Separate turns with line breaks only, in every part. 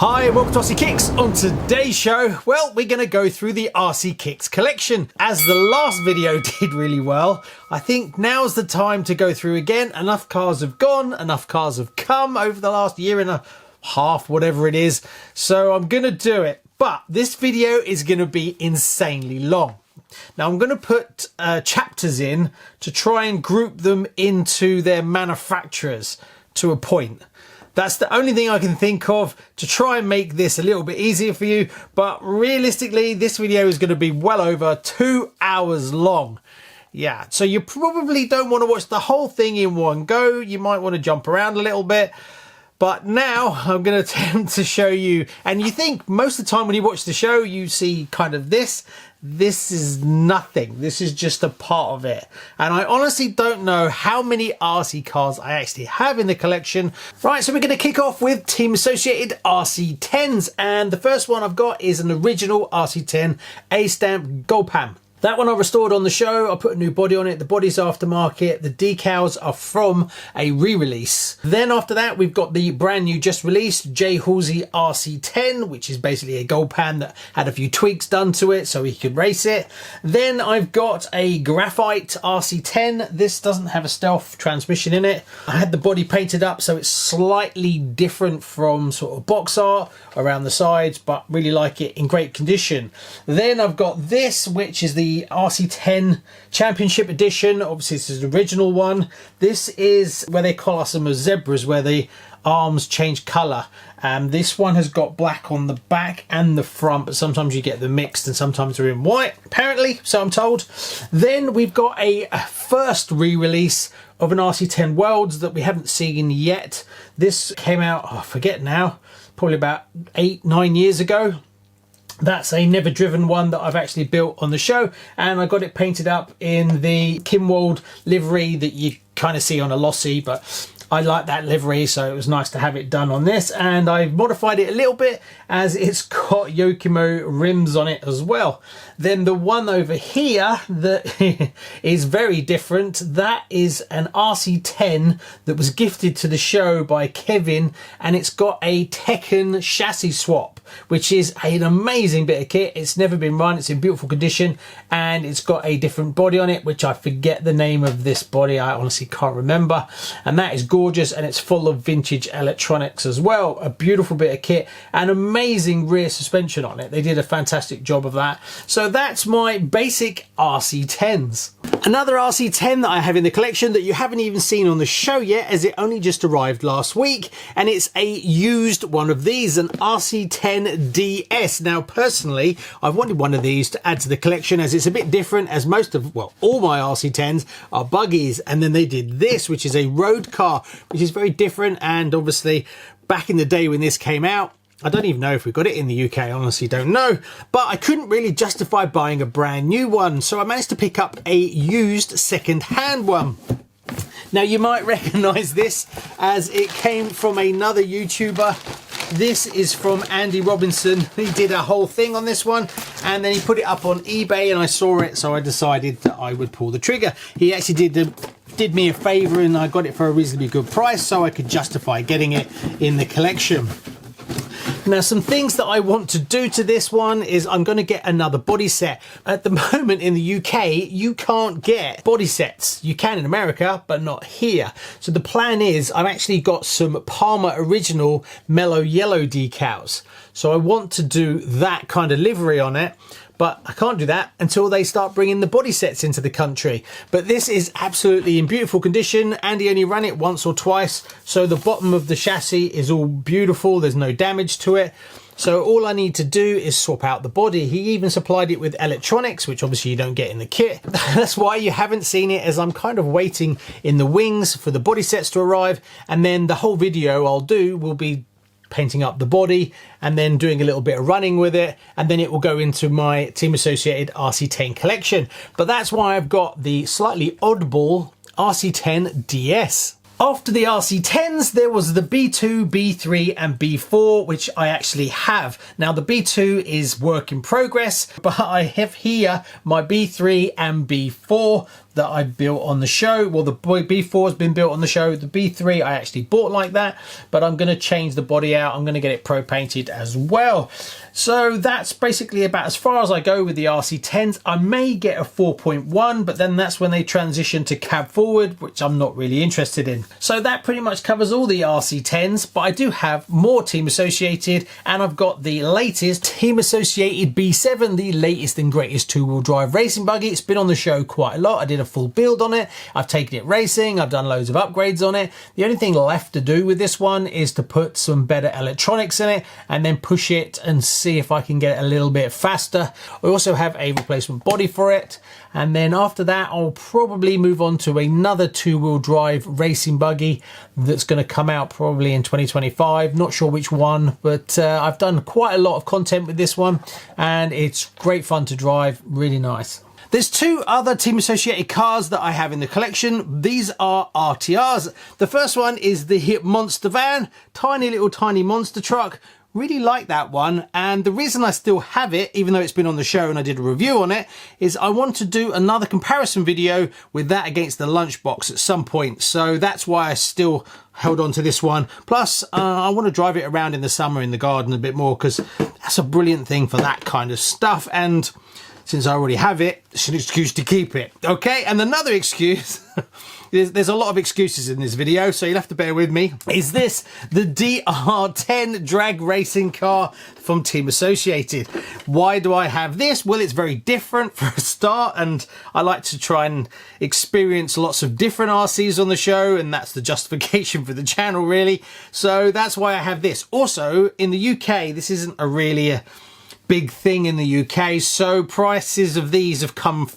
Hi, welcome to RCKicks. On today's show, well, we're going to go through the RCKicks collection. As the last video did really well, I think now's the time to go through again. Enough cars have gone, enough cars have come over the last year and a half, whatever it is. So I'm going to do it. But this video is going to be insanely long. Now I'm going to put chapters in to try and group them into their manufacturers to a point. That's the only thing I can think of to try and make this a little bit easier for you. But realistically, this video is going to be well over 2 hours long. Yeah, so you probably don't want to watch the whole thing in one go. You might want to jump around a little bit. But now I'm going to attempt to show you, and you think most of the time when you watch the show, you see kind of this. This is nothing. This is just a part of it. And I honestly don't know how many RC cars I actually have in the collection. Right, so we're going to kick off with Team Associated RC10s. And the first one I've got is an original RC10 A-stamp Gold Pan. That one I restored on the show. I put a new body on it. The body's aftermarket. The decals are from a re-release. Then after that, we've got the brand new, just released J. Halsey RC10, which is basically a Gold Pan that had a few tweaks done to it so he could race it. Then I've got a graphite RC10. This doesn't have a stealth transmission in it. I had the body painted up so it's slightly different from sort of box art around the sides, but really like it in great condition. Then I've got this, which is the RC10 Championship Edition. Obviously this is the original one. This is where they class them as zebras, where the arms change colour. This one has got black on the back and the front, but sometimes you get them mixed and sometimes they're in white, apparently, so I'm told. Then we've got a first re-release of an RC10 Worlds that we haven't seen yet. This came out, I forget now, probably about 8-9 years ago. That's a never driven one that I've actually built on the show, and I got it painted up in the Kimwald livery that you kind of see on a Losi, but I like that livery, so it was nice to have it done on this. And I've modified it a little bit as it's got Yokimo rims on it as well. Then the one over here that is very different, that is an RC10 that was gifted to the show by Kevin, and it's got a Tekken chassis swap, which is an amazing bit of kit. It's never been run, it's in beautiful condition, and it's got a different body on it, which I forget the name of this body, I honestly can't remember. And that is gorgeous, and it's full of vintage electronics as well. A beautiful bit of kit, and amazing rear suspension on it. They did a fantastic job of that. So that's my basic RC10s. Another RC10 that I have in the collection that you haven't even seen on the show yet, as it only just arrived last week, and it's a used one of these, an RC10 DS. Now personally, I've wanted one of these to add to the collection, as it's a bit different, as most of, well, all my RC10s are buggies, and then they did this, which is a road car, which is very different. And obviously back in the day when this came out, I don't even know if we got it in the UK, I honestly don't know, but I couldn't really justify buying a brand new one, so I managed to pick up a used second-hand one. Now you might recognise this as it came from another YouTuber. This is from Andy Robinson. He did a whole thing on this one, and then he put it up on eBay, and I saw it, so I decided that I would pull the trigger. He actually did me a favour, and I got it for a reasonably good price, so I could justify getting it in the collection. Now, some things that I want to do to this one is I'm going to get another body set. At the moment in the UK, you can't get body sets. You can in America, but not here. So the plan is I've actually got some Palmer Original Mellow Yellow decals. So I want to do that kind of livery on it. But I can't do that until they start bringing the body sets into the country. But this is absolutely in beautiful condition. Andy only ran it once or twice, so the bottom of the chassis is all beautiful. There's no damage to it. So all I need to do is swap out the body. He even supplied it with electronics, which obviously you don't get in the kit. That's why you haven't seen it, as I'm kind of waiting in the wings for the body sets to arrive. And then the whole video I'll do will be painting up the body and then doing a little bit of running with it, and then it will go into my Team Associated RC10 collection. But that's why I've got the slightly oddball RC10 DS. After the RC10s, there was the B2, B3 and B4, which I actually have. Now the B2 is work in progress, but I have here my B3 and B4 that I built on the show. Well, the B4 has been built on the show. The B3 I actually bought like that, but I'm going to change the body out. I'm going to get it pro painted as well. So that's basically about as far as I go with the RC10s. I may get a 4.1, but then that's when they transition to cab forward, which I'm not really interested in. So that pretty much covers all the RC10s, but I do have more Team Associated, and I've got the latest Team Associated B7, the latest and greatest two-wheel drive racing buggy. It's been on the show quite a lot. I did a full build on it. I've taken it racing. I've done loads of upgrades on it. The only thing left to do with this one is to put some better electronics in it and then push it and see if I can get it a little bit faster. I also have a replacement body for it, and then after that I'll probably move on to another two-wheel drive racing buggy that's going to come out probably in 2025. Not sure which one, but I've done quite a lot of content with this one and it's great fun to drive, really nice. There's two other Team Associated cars that I have in the collection. These are RTRs. The first one is the monster van, tiny monster truck. Really like that one, and the reason I still have it, even though it's been on the show and I did a review on it, is I want to do another comparison video with that against the Lunchbox at some point. So that's why I still held on to this one. Plus, I want to drive it around in the summer in the garden a bit more, because that's a brilliant thing for that kind of stuff. And since I already have it, it's an excuse to keep it. Okay, and another excuse, there's a lot of excuses in this video, so you'll have to bear with me, is this, the DR10 drag racing car from Team Associated. Why do I have this? Well, it's very different for a start, and I like to try and experience lots of different RCs on the show, and that's the justification for the channel, really. So that's why I have this. Also, in the UK, this isn't a really big thing in the UK, so prices of these have come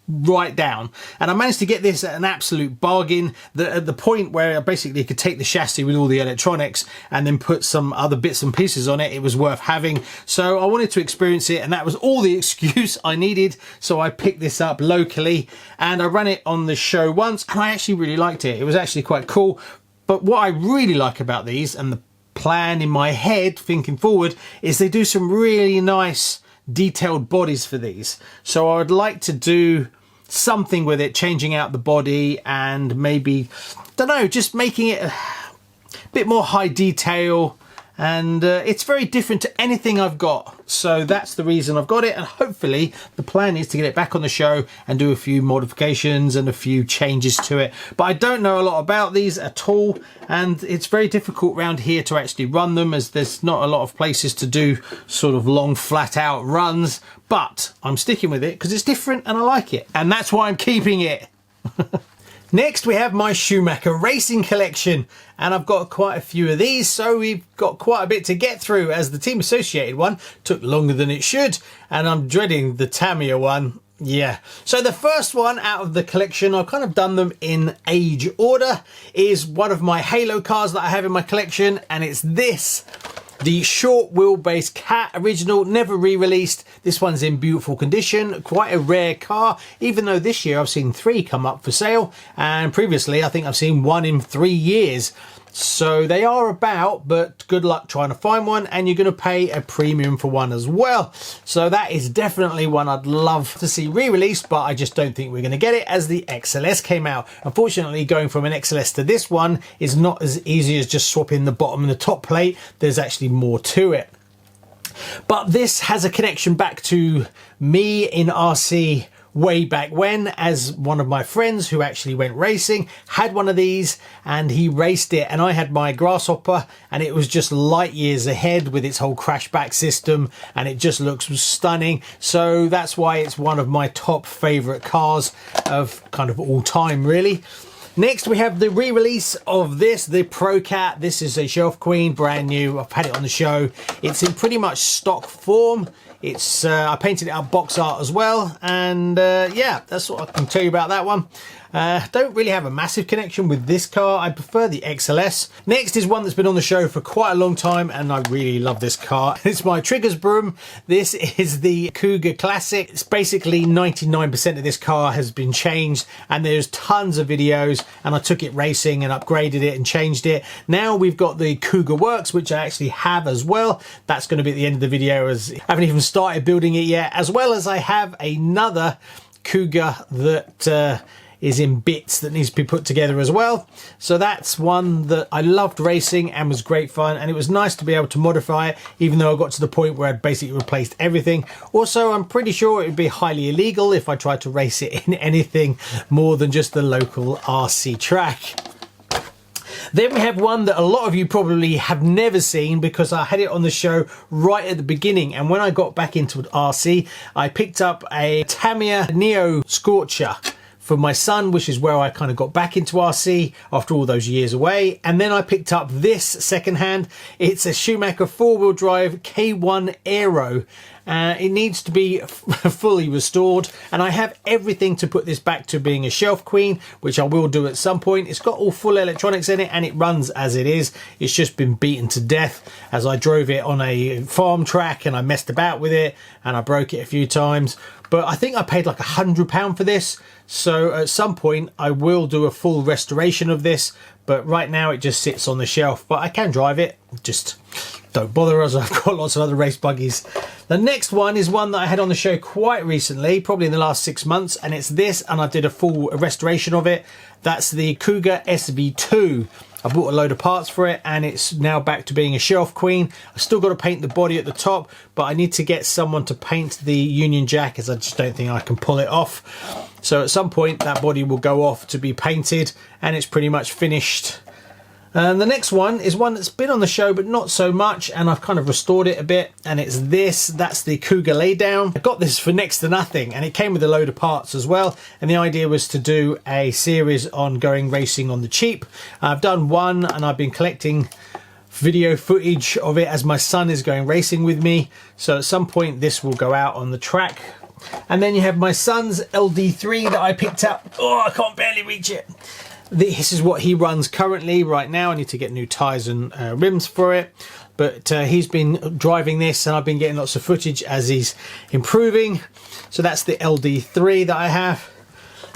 right down, and I managed to get this at an absolute bargain, that at the point where I basically could take the chassis with all the electronics and then put some other bits and pieces on it. It was worth having, so I wanted to experience it, and that was all the excuse I needed. So I picked this up locally and I ran it on the show once, and I actually really liked it. It was actually quite cool. But what I really like about these, and the plan in my head thinking forward, is they do some really nice detailed bodies for these. So I would like to do something with it, changing out the body and maybe, don't know, just making it a bit more high detail, and it's very different to anything I've got. So that's the reason I've got it, and hopefully the plan is to get it back on the show and do a few modifications and a few changes to it. But I don't know a lot about these at all, and it's very difficult around here to actually run them, as there's not a lot of places to do sort of long flat out runs. But I'm sticking with it because it's different and I like it, and that's why I'm keeping it. Next, we have my Schumacher Racing collection, and I've got quite a few of these, so we've got quite a bit to get through, as the Team Associated one took longer than it should, and I'm dreading the Tamiya one. Yeah, so the first one out of the collection, I've kind of done them in age order, is one of my Halo cars that I have in my collection, and it's this. The short wheelbase Cat original, never re-released. This one's in beautiful condition, quite a rare car, even though this year I've seen 3 come up for sale, and previously I think I've seen 1 in 3 years. So they are about, but good luck trying to find one, and you're going to pay a premium for one as well. So that is definitely one I'd love to see re-released, but I just don't think we're going to get it, as the XLS came out. Unfortunately, going from an XLS to this one is not as easy as just swapping the bottom and the top plate. There's actually more to it. But this has a connection back to me in RC way back when, as one of my friends who actually went racing had one of these and he raced it, and I had my Grasshopper, and it was just light years ahead with its whole crashback system, and it just looks stunning. So that's why it's one of my top favorite cars of kind of all time, really. Next, we have the re-release of this, the Pro Cat. This is a Shelf Queen, brand new. I've had it on the show. It's in pretty much stock form. It's I painted it out box art as well, and yeah, that's what I can tell you about that one. Don't really have a massive connection with this car. I prefer the XLS. Next is one that's been on the show for quite a long time, and I really love this car. It's my Triggers broom. This is the Cougar Classic. It's basically 99% of this car has been changed, and there's tons of videos, and I took it racing and upgraded it and changed it. Now we've got the Cougar Works, which I actually have as well. That's going to be at the end of the video, as I haven't even started building it yet, as well as I have another Cougar that is in bits that needs to be put together as well. So that's one that I loved racing and was great fun, and it was nice to be able to modify it, even though I got to the point where I'd basically replaced everything. Also, I'm pretty sure it would be highly illegal if I tried to race it in anything more than just the local RC track. Then we have one that a lot of you probably have never seen because I had it on the show right at the beginning, and when I got back into RC, I picked up a Tamiya Neo Scorcher for my son, which is where I kind of got back into RC after all those years away. And then I picked up this secondhand. It's a Schumacher 4-wheel drive K1 Aero. It needs to be fully restored, and I have everything to put this back to being a shelf queen, which I will do at some point. It's got all full electronics in it and it runs as it is. It's just been beaten to death as I drove it on a farm track and I messed about with it and I broke it a few times. But I think I paid like £100 for this, so at some point I will do a full restoration of this, but right now it just sits on the shelf. But I can drive it, just don't bother us, I've got lots of other race buggies. The next one is one that I had on the show quite recently, probably in the last 6 months, and it's this, and I did a full restoration of it. That's the Cougar SV2. I bought a load of parts for it and it's now back to being a shelf queen. I've still got to paint the body at the top, but I need to get someone to paint the Union Jack as I just don't think I can pull it off. So at some point that body will go off to be painted and it's pretty much finished. And the next one is one that's been on the show but not so much, and I've kind of restored it a bit, and it's this. That's the Cougar Laydown. I got this for next to nothing and it came with a load of parts as well, and the idea was to do a series on going racing on the cheap. I've done one and I've been collecting video footage of it as my son is going racing with me, so at some point this will go out on the track. And then you have my son's LD3 that I picked up. Oh, I can't barely reach it. This is what he runs currently right now. I need to get new tyres and rims for it, but he's been driving this and I've been getting lots of footage as he's improving. So that's the LD3 that I have,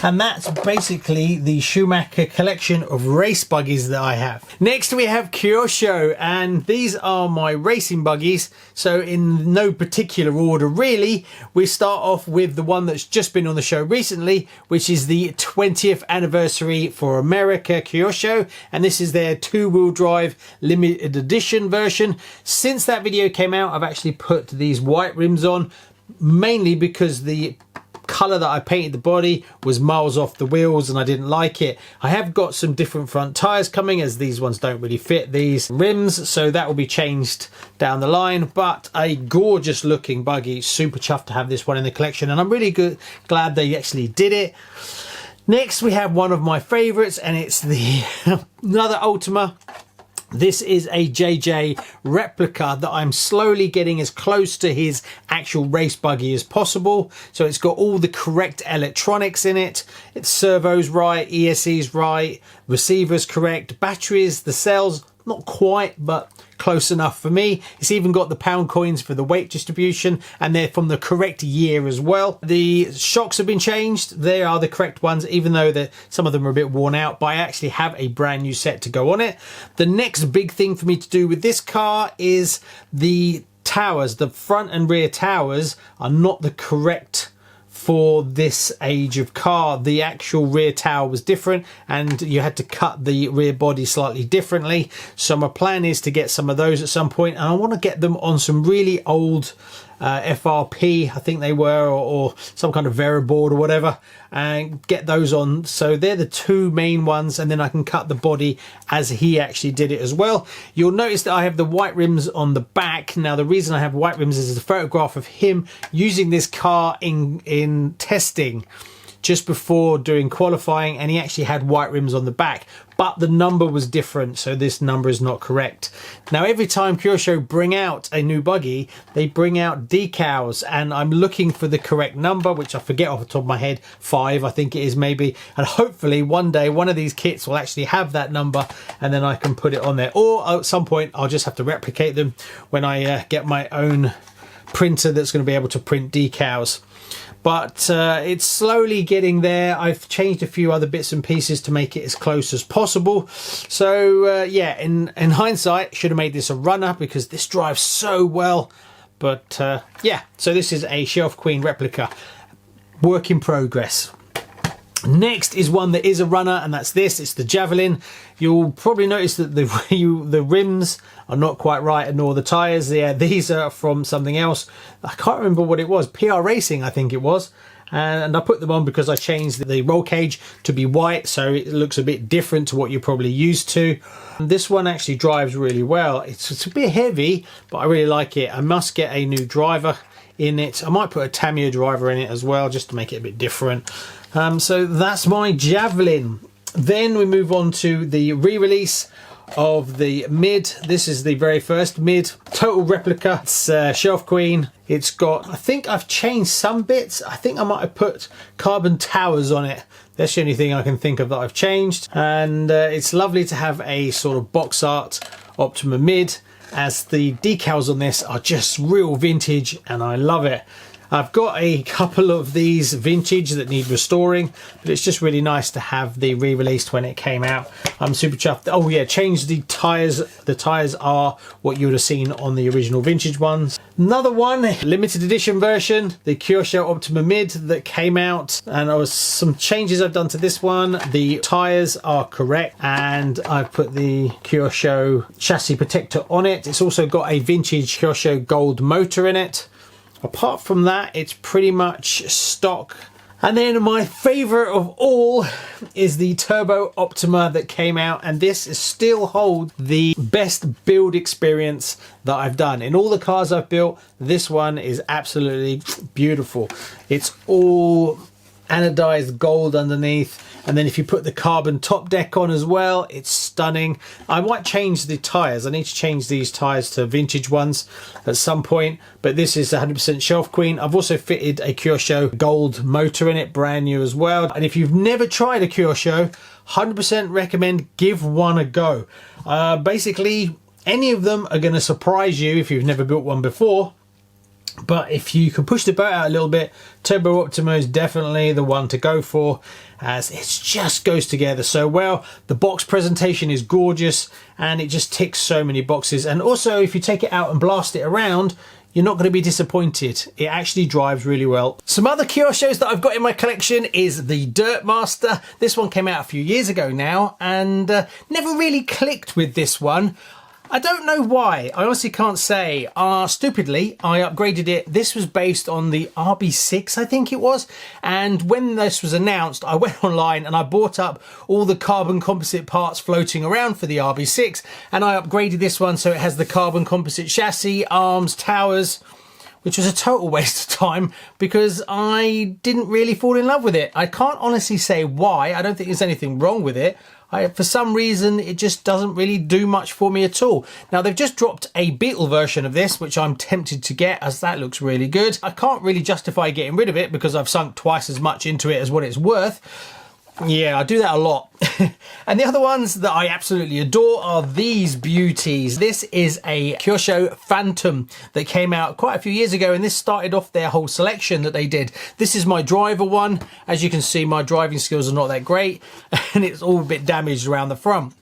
and that's basically the Schumacher collection of race buggies that I have. Next we have Kyosho, and these are my racing buggies, so in no particular order really. We start off with the one that's just been on the show recently, which is the 20th anniversary for America Kyosho, and this is their 2-wheel drive limited edition version. Since that video came out, I've actually put these white rims on, mainly because the colour that I painted the body was miles off the wheels and I didn't like it. I have got some different front tyres coming, as these ones don't really fit these rims, so that will be changed down the line. But a gorgeous looking buggy, super chuffed to have this one in the collection, and I'm really glad they actually did it. Next we have one of my favourites, and it's the another Ultima. This is a JJ replica that I'm slowly getting as close to his actual race buggy as possible. So it's got all the correct electronics in it. Its servo's right, ESC's right, receiver's correct, batteries, the cells, not quite, but close enough for me. It's even got the pound coins for the weight distribution, and they're from the correct year as well. The shocks have been changed. They are the correct ones, even though some of them are a bit worn out, but I actually have a brand new set to go on it. The next big thing for me to do with this car is the towers. The front and rear towers are not the correct for this age of car. The actual rear tower was different and you had to cut the rear body slightly differently. So my plan is to get some of those at some point, and I want to get them on some really old FRP, I think they were, or some kind of Vera board or whatever, and get those on. So they're the two main ones, and then I can cut the body as he actually did it as well. You'll notice that I have the white rims on the back. Now the reason I have white rims is a photograph of him using this car in testing just before doing qualifying, and he actually had white rims on the back, but the number was different, so this number is not correct. Now every time Kyosho bring out a new buggy, they bring out decals, and I'm looking for the correct number, which I forget off the top of my head, 5 I think it is maybe, and hopefully one day one of these kits will actually have that number and then I can put it on there, or at some point I'll just have to replicate them when I get my own printer that's going to be able to print decals. But it's slowly getting there. I've changed a few other bits and pieces to make it as close as possible. So yeah, in hindsight, should have made this a runner because this drives so well. But yeah, so this is a Shelf Queen replica, work in progress. Next is one that is a runner, and that's this. It's the Javelin. You'll probably notice that the rims are not quite right, nor the tyres. Yeah, these are from something else. I can't remember what it was. PR Racing, I think it was. And I put them on because I changed the roll cage to be white, so it looks a bit different to what you're probably used to. And this one actually drives really well. It's a bit heavy, but I really like it. I must get a new driver in it. I might put a Tamiya driver in it as well, just to make it a bit different. So that's my Javelin. Then we move on to the re-release of the Mid. This is the very first Mid, total replica. It's Shelf Queen. It's got, I think I've changed some bits. I think I might have put carbon towers on it. That's the only thing I can think of that I've changed. And it's lovely to have a sort of box art Optima Mid, as the decals on this are just real vintage and I love it. I've got a couple of these vintage that need restoring, but it's just really nice to have the re-released when it came out. I'm super chuffed. Oh yeah, changed the tyres. The tyres are what you would have seen on the original vintage ones. Another one, limited edition version, the Kyosho Optima Mid that came out, and there was some changes I've done to this one. The tyres are correct, and I've put the Kyosho chassis protector on it. It's also got a vintage Kyosho gold motor in it. Apart from that, it's pretty much stock. And then my favourite of all is the Turbo Optima that came out, and this is still holds the best build experience that I've done. In all the cars I've built, this one is absolutely beautiful. It's all anodized gold underneath, and then if you put the carbon top deck on as well, it's stunning. I might change the tyres. I need to change these tyres to vintage ones at some point, but this is 100% Shelf Queen. I've also fitted a Kyosho gold motor in it, brand new as well. And if you've never tried a Kyosho, 100% recommend give one a go. Basically, any of them are going to surprise you if you've never built one before. But if you can push the boat out a little bit, Turbo Optima is definitely the one to go for, as it just goes together so well. The box presentation is gorgeous and it just ticks so many boxes. And also, if you take it out and blast it around, you're not going to be disappointed. It actually drives really well. Some other Kyoshos that I've got in my collection is the Dirt Master. This one came out a few years ago now, and never really clicked with this one. I don't know why. I honestly can't say. Stupidly, I upgraded it. This was based on the RB6, I think it was. And when this was announced, I went online and I bought up all the carbon composite parts floating around for the RB6. And I upgraded this one so it has the carbon composite chassis, arms, towers, which was a total waste of time because I didn't really fall in love with it. I can't honestly say why. I don't think there's anything wrong with it. For some reason, it just doesn't really do much for me at all. Now, they've just dropped a Beetle version of this, which I'm tempted to get, as that looks really good. I can't really justify getting rid of it because I've sunk twice as much into it as what it's worth. Yeah, I do that a lot. And the other ones that I absolutely adore are these beauties. This is a Kyosho Phantom that came out quite a few years ago, and this started off their whole selection that they did. This is my driver one. As you can see, my driving skills are not that great, and it's all a bit damaged around the front.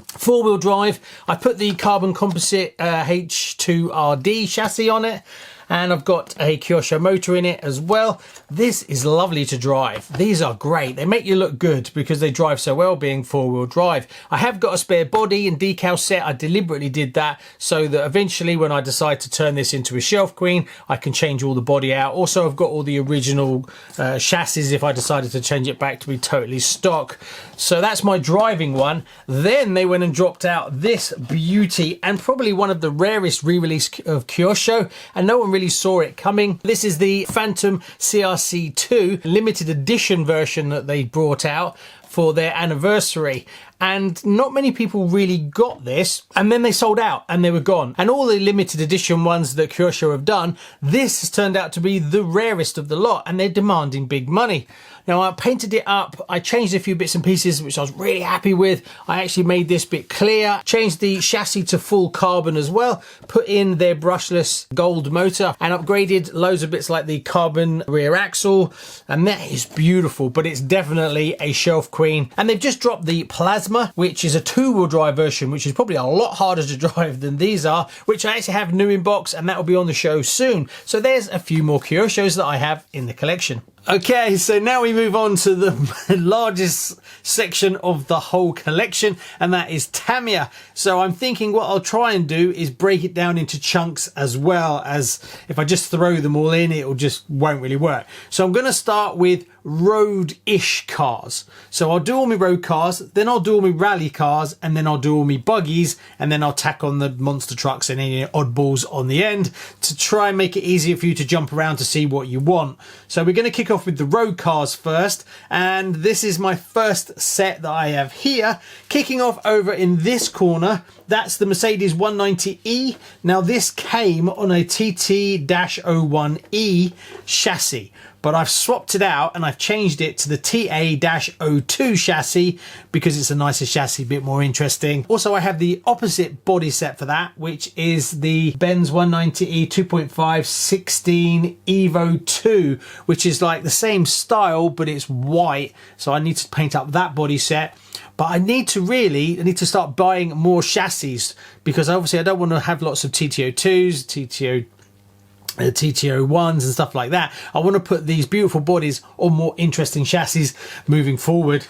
Four-wheel drive. I put the carbon composite H2RD chassis on it, and I've got a Kyosho motor in it as well. This is lovely to drive. These are great. They make you look good because they drive so well being four-wheel drive. I have got a spare body and decal set. I deliberately did that so that eventually when I decide to turn this into a Shelf Queen, I can change all the body out. Also, I've got all the original chassis if I decided to change it back to be totally stock. So that's my driving one. Then they went and dropped out this beauty, and probably one of the rarest re-release of Kyosho, and no one really saw it coming. This is the Phantom CRC2 limited edition version that they brought out for their anniversary, and not many people really got this, and then they sold out and they were gone. And all the limited edition ones that Kyosho have done, this has turned out to be the rarest of the lot, and they're demanding big money. Now, I painted it up, I changed a few bits and pieces which I was really happy with. I actually made this bit clear, changed the chassis to full carbon as well, put in their brushless gold motor, and upgraded loads of bits like the carbon rear axle, and that is beautiful. But it's definitely a Shelf Queen. And they've just dropped the Plasma, which is a two-wheel drive version, which is probably a lot harder to drive than these are, which I actually have new in box, and that will be on the show soon. So there's a few more Kyoshos that I have in the collection. Okay, so now we move on to the largest section of the whole collection, and that is Tamiya. So I'm thinking what I'll try and do is break it down into chunks, as well as if I just throw them all in, it won't really work. So I'm going to start with road-ish cars. So I'll do all my road cars, then I'll do all my rally cars, and then I'll do all my buggies, and then I'll tack on the monster trucks and any oddballs on the end to try and make it easier for you to jump around to see what you want. So we're going to kick off with the road cars first, and this is my first set that I have here. Kicking off over in this corner, that's the Mercedes 190E. Now this came on a TT-01E chassis, but I've swapped it out and I've changed it to the TA-02 chassis because it's a nicer chassis, a bit more interesting. Also, I have the opposite body set for that, which is the Benz 190E 2.5 16 Evo 2, which is like the same style, but it's white. So I need to paint up that body set. But I need to start buying more chassis, because obviously I don't want to have lots of TT-02s, TT-01s and stuff like that. I want to put these beautiful bodies on more interesting chassis moving forward.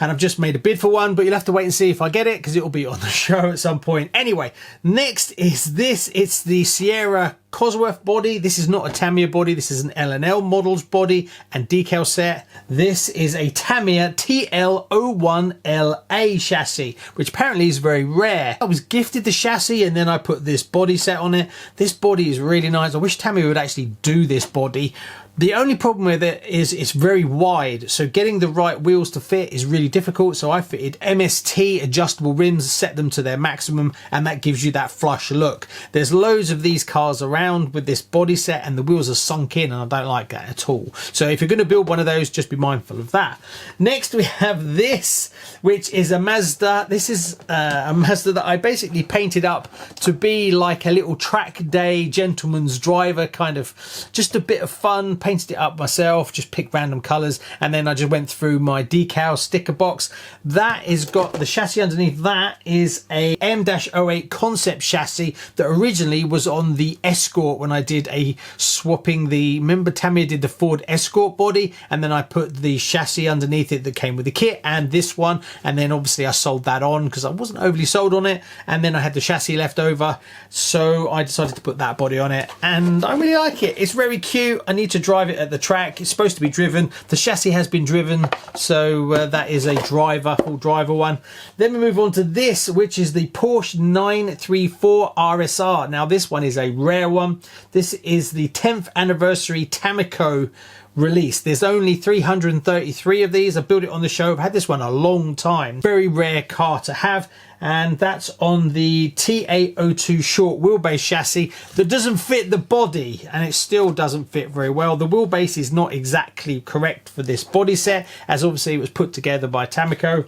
And I've just made a bid for one, but you'll have to wait and see if I get it, because it will be on the show at some point. Anyway, next is this. It's the Sierra Cosworth body. This is not a Tamiya body. This is an L&L models body and decal set. This is a Tamiya TL01LA chassis, which apparently is very rare. I was gifted the chassis and then I put this body set on it. This body is really nice. I wish Tamiya would actually do this body. The only problem with it is it's very wide, so getting the right wheels to fit is really difficult. So I fitted MST adjustable rims, set them to their maximum, and that gives you that flush look. There's loads of these cars around with this body set and the wheels are sunk in, and I don't like that at all. So if you're going to build one of those, just be mindful of that. Next we have this, which is a Mazda. This is a Mazda that I basically painted up to be like a little track day gentleman's driver, kind of just a bit of fun. Painted it up myself, just picked random colours, and then I just went through my decal sticker box. That is got the chassis underneath. That is a M-08 concept chassis that originally was on the Escort when I did a swapping the, remember Tamiya did the Ford Escort body, and then I put the chassis underneath it that came with the kit and this one, and then obviously I sold that on because I wasn't overly sold on it, and then I had the chassis left over, so I decided to put that body on it, and I really like it. It's very cute. I need to drive it at the track. It's supposed to be driven. The chassis has been driven, so that is a full driver one. Then we move on to this, which is the Porsche 934 RSR. Now this one is a rare one. This is the 10th anniversary Tamiko release. There's only 333 of these. I built it on the show. I've had this one a long time. Very rare car to have, and that's on the TA-02 short wheelbase chassis that doesn't fit the body, and it still doesn't fit very well. The wheelbase is not exactly correct for this body set, as obviously it was put together by Tamiko.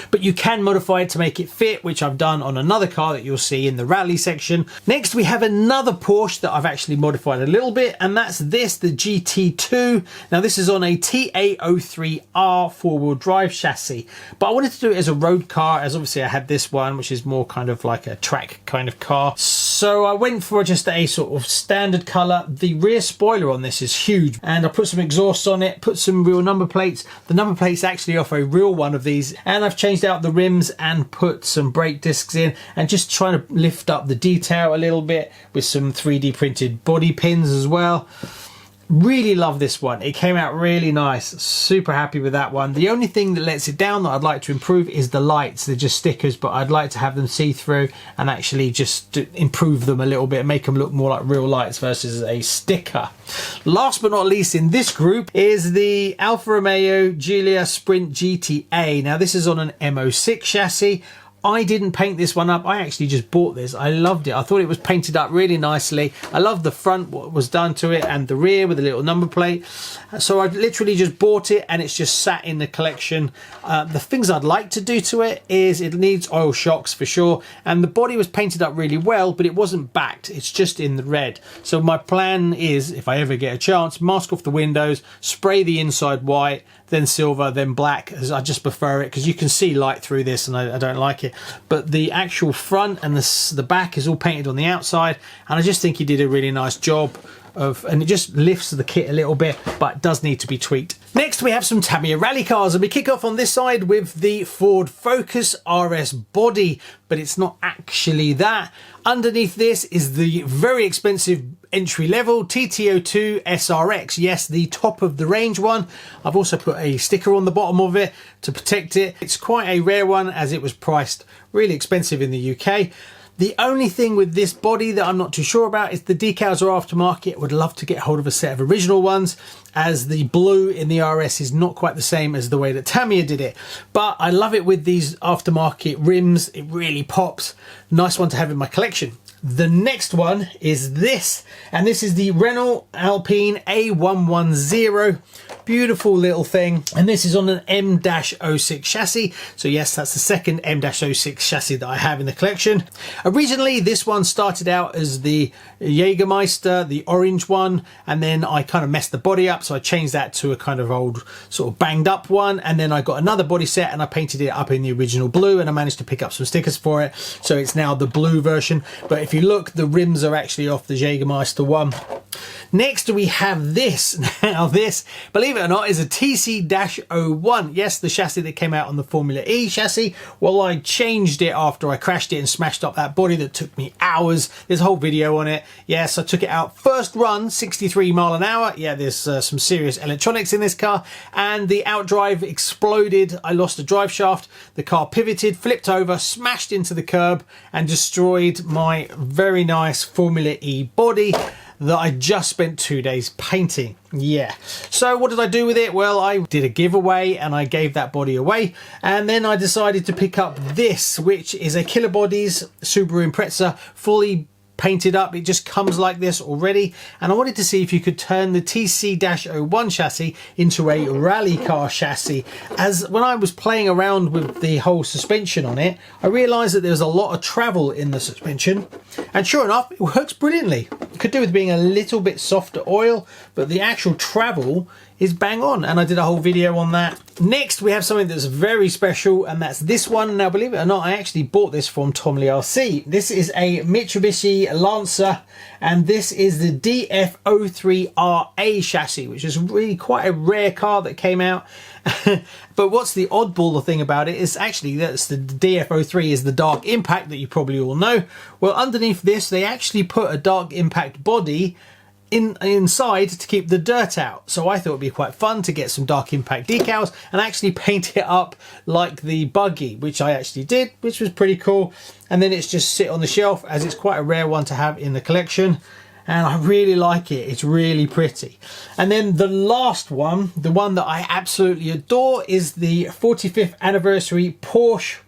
But you can modify it to make it fit, which I've done on another car that you'll see in the rally section. Next we have another Porsche that I've actually modified a little bit, and that's this, the GT2. Now this is on a TA-03R four-wheel drive chassis, but I wanted to do it as a road car, as obviously I had this one which is more kind of like a track kind of car. So I went for just a sort of standard colour. The rear spoiler on this is huge, and I put some exhaust on it, put some real number plates. The number plates actually off a real one of these, and I've changed out the rims and put some brake discs in, and just trying to lift up the detail a little bit with some 3D printed body pins as well. Really love this one. It came out really nice. Super happy with that one. The only thing that lets it down that I'd like to improve is the lights. They're just stickers, but I'd like to have them see-through and actually just improve them a little bit, make them look more like real lights versus a sticker. Last but not least in this group is the Alfa Romeo Giulia Sprint GTA. Now this is on an M06 chassis. I didn't paint this one up. I actually just bought this. I loved it. I thought it was painted up really nicely. I love the front, what was done to it, and the rear with a little number plate. So I literally just bought it, and it's just sat in the collection. The things I'd like to do to it is it needs oil shocks for sure. And the body was painted up really well, but it wasn't backed. It's just in the red. So my plan is, if I ever get a chance, mask off the windows, spray the inside white, then silver, then black, as I just prefer it because you can see light through this and I don't like it. But the actual front and the back is all painted on the outside, and I just think he did a really nice job. and it just lifts the kit a little bit, but it does need to be tweaked. Next we have some Tamiya Rally cars, and we kick off on this side with the Ford Focus RS body, but it's not actually that. Underneath this is the very expensive entry level TT02 SRX. Yes, the top of the range one. I've also put a sticker on the bottom of it to protect it. It's quite a rare one as it was priced really expensive in the UK. The only thing with this body that I'm not too sure about is the decals are aftermarket. I would love to get hold of a set of original ones, as the blue in the RS is not quite the same as the way that Tamiya did it. But I love it with these aftermarket rims. It really pops. Nice one to have in my collection. The next one is this, and this is the Renault Alpine A110. Beautiful little thing, and this is on an M-06 chassis. So yes, that's the second M-06 chassis that I have in the collection. Originally this one started out as the Jägermeister, the orange one, and then I kind of messed the body up, so I changed that to a kind of old sort of banged up one, and then I got another body set and I painted it up in the original blue, and I managed to pick up some stickers for it, so it's now the blue version. But if you look, the rims are actually off the Jägermeister one. Next we have this. Now this, believe it or not, is a TC-01. Yes, the chassis that came out on the Formula E chassis. Well, I changed it after I crashed it and smashed up that body that took me hours. There's a whole video on it. Yes, I took it out first run, 63 mile an hour. Yeah, there's some serious electronics in this car, and the outdrive exploded. I lost the drive shaft. The car pivoted, flipped over, smashed into the curb, and destroyed my very nice Formula E body that I just spent 2 days painting. Yeah. So what did I do with it? Well, I did a giveaway and I gave that body away. And then I decided to pick up this, which is a Killer Bodies Subaru Impreza, fully painted up. It just comes like this already, and I wanted to see if you could turn the TC-01 chassis into a rally car chassis, as when I was playing around with the whole suspension on it, I realized that there's a lot of travel in the suspension, and sure enough, it works brilliantly. It could do with being a little bit softer oil, but the actual travel is bang on, and I did a whole video on that. Next we have something that's very special, and that's this one. Now believe it or not, I actually bought this from Tom Lee RC. This is a Mitsubishi Lancer, and this is the DF03RA chassis, which is really quite a rare car that came out. But what's the oddball thing about it is actually that's the DF03 is the Dark Impact that you probably all know. Well, underneath this they actually put a Dark Impact body inside to keep the dirt out. So I thought it'd be quite fun to get some Dark Impact decals and actually paint it up like the buggy, which I actually did, which was pretty cool. And then it's just sit on the shelf, as it's quite a rare one to have in the collection, and I really like it. It's really pretty. And then the last one, the one that I absolutely adore, is the 45th anniversary Porsche.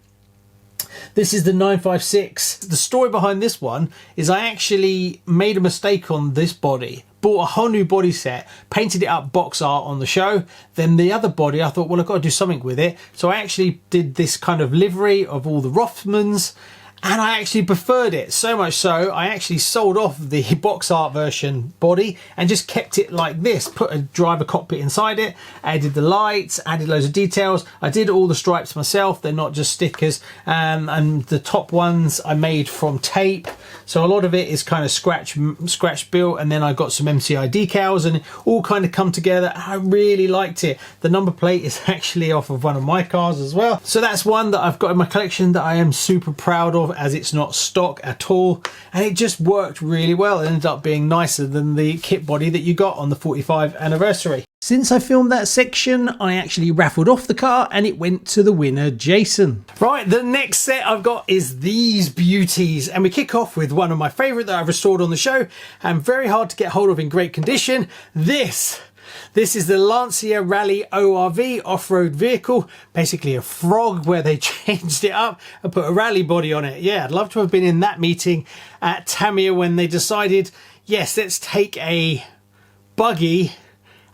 This is the 956. The story behind this one is I actually made a mistake on this body. Bought a whole new body set, painted it up box art on the show. Then the other body, I thought, well, I've got to do something with it. So I actually did this kind of livery of all the Rothmans, and I actually preferred it so much so I actually sold off the box art version body and just kept it like this. Put a driver cockpit inside it, added the lights, added loads of details. I did all the stripes myself, they're not just stickers, and the top ones I made from tape, so a lot of it is kind of scratch built, and then I got some MCI decals, and it all kind of come together. I really liked it. The number plate is actually off of one of my cars as well, so that's one that I've got in my collection that I am super proud of, as it's not stock at all, and it just worked really well. It ended up being nicer than the kit body that you got on the 45th anniversary. Since I filmed that section, I actually raffled off the car and it went to the winner, Jason. Right, the next set I've got is these beauties, and we kick off with one of my favourite that I've restored on the show and very hard to get hold of in great condition. This is the Lancia Rally ORV off-road vehicle, basically a frog where they changed it up and put a rally body on it. Yeah, I'd love to have been in that meeting at Tamiya when they decided, yes, let's take a buggy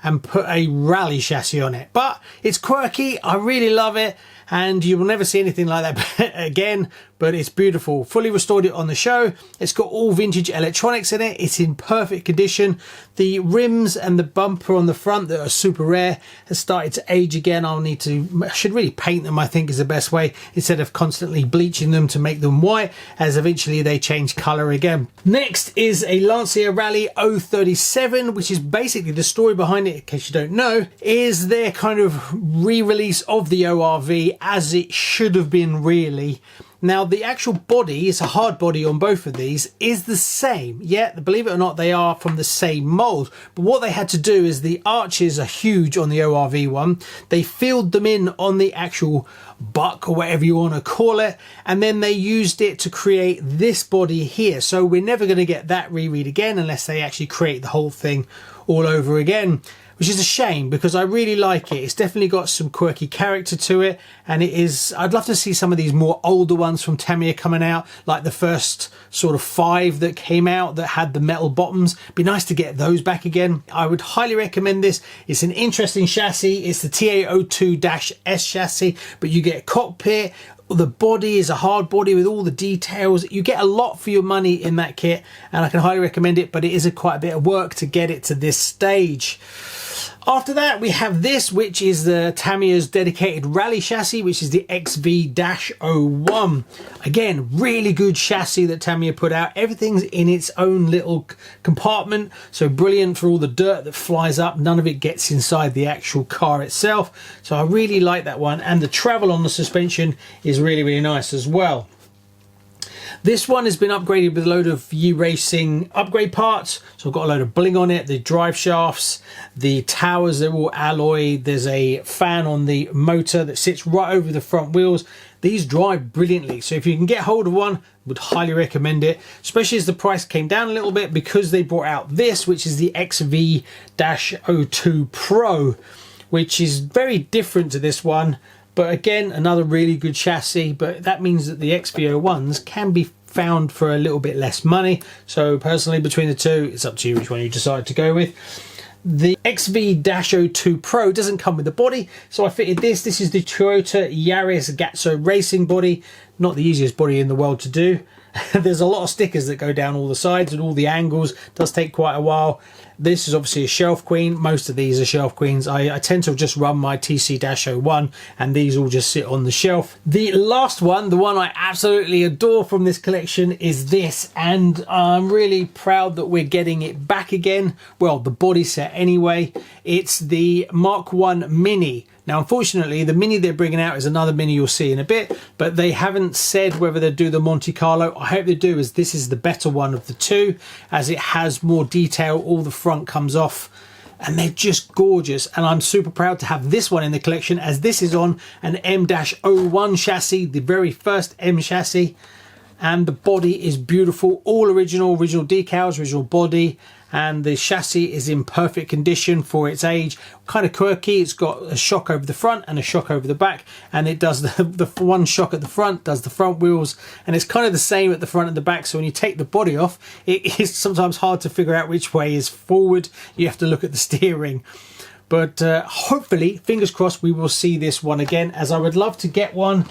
and put a rally chassis on it. But it's quirky, I really love it, and you will never see anything like that again, but it's beautiful. Fully restored it on the show. It's got all vintage electronics in it. It's in perfect condition. The rims and the bumper on the front that are super rare has started to age again. I should really paint them, I think is the best way, instead of constantly bleaching them to make them white, as eventually they change color again. Next is a Lancia Rally 037, which is basically the story behind it, in case you don't know, is their kind of re-release of the ORV as it should have been really. Now, the actual body, it's a hard body on both of these, is the same. Yeah, believe it or not, they are from the same mould. But what they had to do is the arches are huge on the ORV one. They filled them in on the actual buck, or whatever you want to call it, and then they used it to create this body here. So we're never going to get that reread again unless they actually create the whole thing all over again, which is a shame because I really like it. It's definitely got some quirky character to it, and it is, I'd love to see some of these more older ones from Tamiya coming out, like the first sort of 5 that came out that had the metal bottoms. Be nice to get those back again. I would highly recommend this. It's an interesting chassis. It's the TA02-S chassis, but you get cockpit. The body is a hard body with all the details. You get a lot for your money in that kit, and I can highly recommend it, but it is quite a bit of work to get it to this stage. After that, we have this, which is the Tamiya's dedicated rally chassis, which is the XV-01. Again, really good chassis that Tamiya put out. Everything's in its own little compartment, so brilliant for all the dirt that flies up. None of it gets inside the actual car itself. So I really like that one, and the travel on the suspension is really, really nice as well. This one has been upgraded with a load of racing upgrade parts. So I've got a load of bling on it, the drive shafts, the towers, they're all alloy. There's a fan on the motor that sits right over the front wheels. These drive brilliantly. So if you can get hold of one, would highly recommend it, especially as the price came down a little bit because they brought out this, which is the XV-02 Pro, which is very different to this one. But again, another really good chassis, but that means that the XV-01s can be found for a little bit less money. So personally, between the two, it's up to you which one you decide to go with. The XV-02 Pro doesn't come with the body, so I fitted this. This is the Toyota Yaris Gazoo Racing body. Not the easiest body in the world to do. There's a lot of stickers that go down all the sides and all the angles. It does take quite a while. This is obviously a shelf queen. Most of these are shelf queens. I tend to just run my TC-01 and these all just sit on the shelf. The last one, the one I absolutely adore from this collection, is this, and I'm really proud that we're getting it back again. Well, the body set anyway. It's the Mark 1 Mini. Now, unfortunately, the Mini they're bringing out is another Mini you'll see in a bit, but they haven't said whether they do the Monte Carlo. I hope they do, as this is the better one of the two, as it has more detail. All the front comes off, and they're just gorgeous. And I'm super proud to have this one in the collection, as this is on an M-01 chassis, the very first M chassis. And the body is beautiful, all original decals, original body, and the chassis is in perfect condition for its age. Kind of quirky, it's got a shock over the front and a shock over the back, and it does the one shock at the front, does the front wheels, and it's kind of the same at the front and the back. So when you take the body off, it is sometimes hard to figure out which way is forward. You have to look at the steering. But hopefully, fingers crossed, we will see this one again, as I would love to get one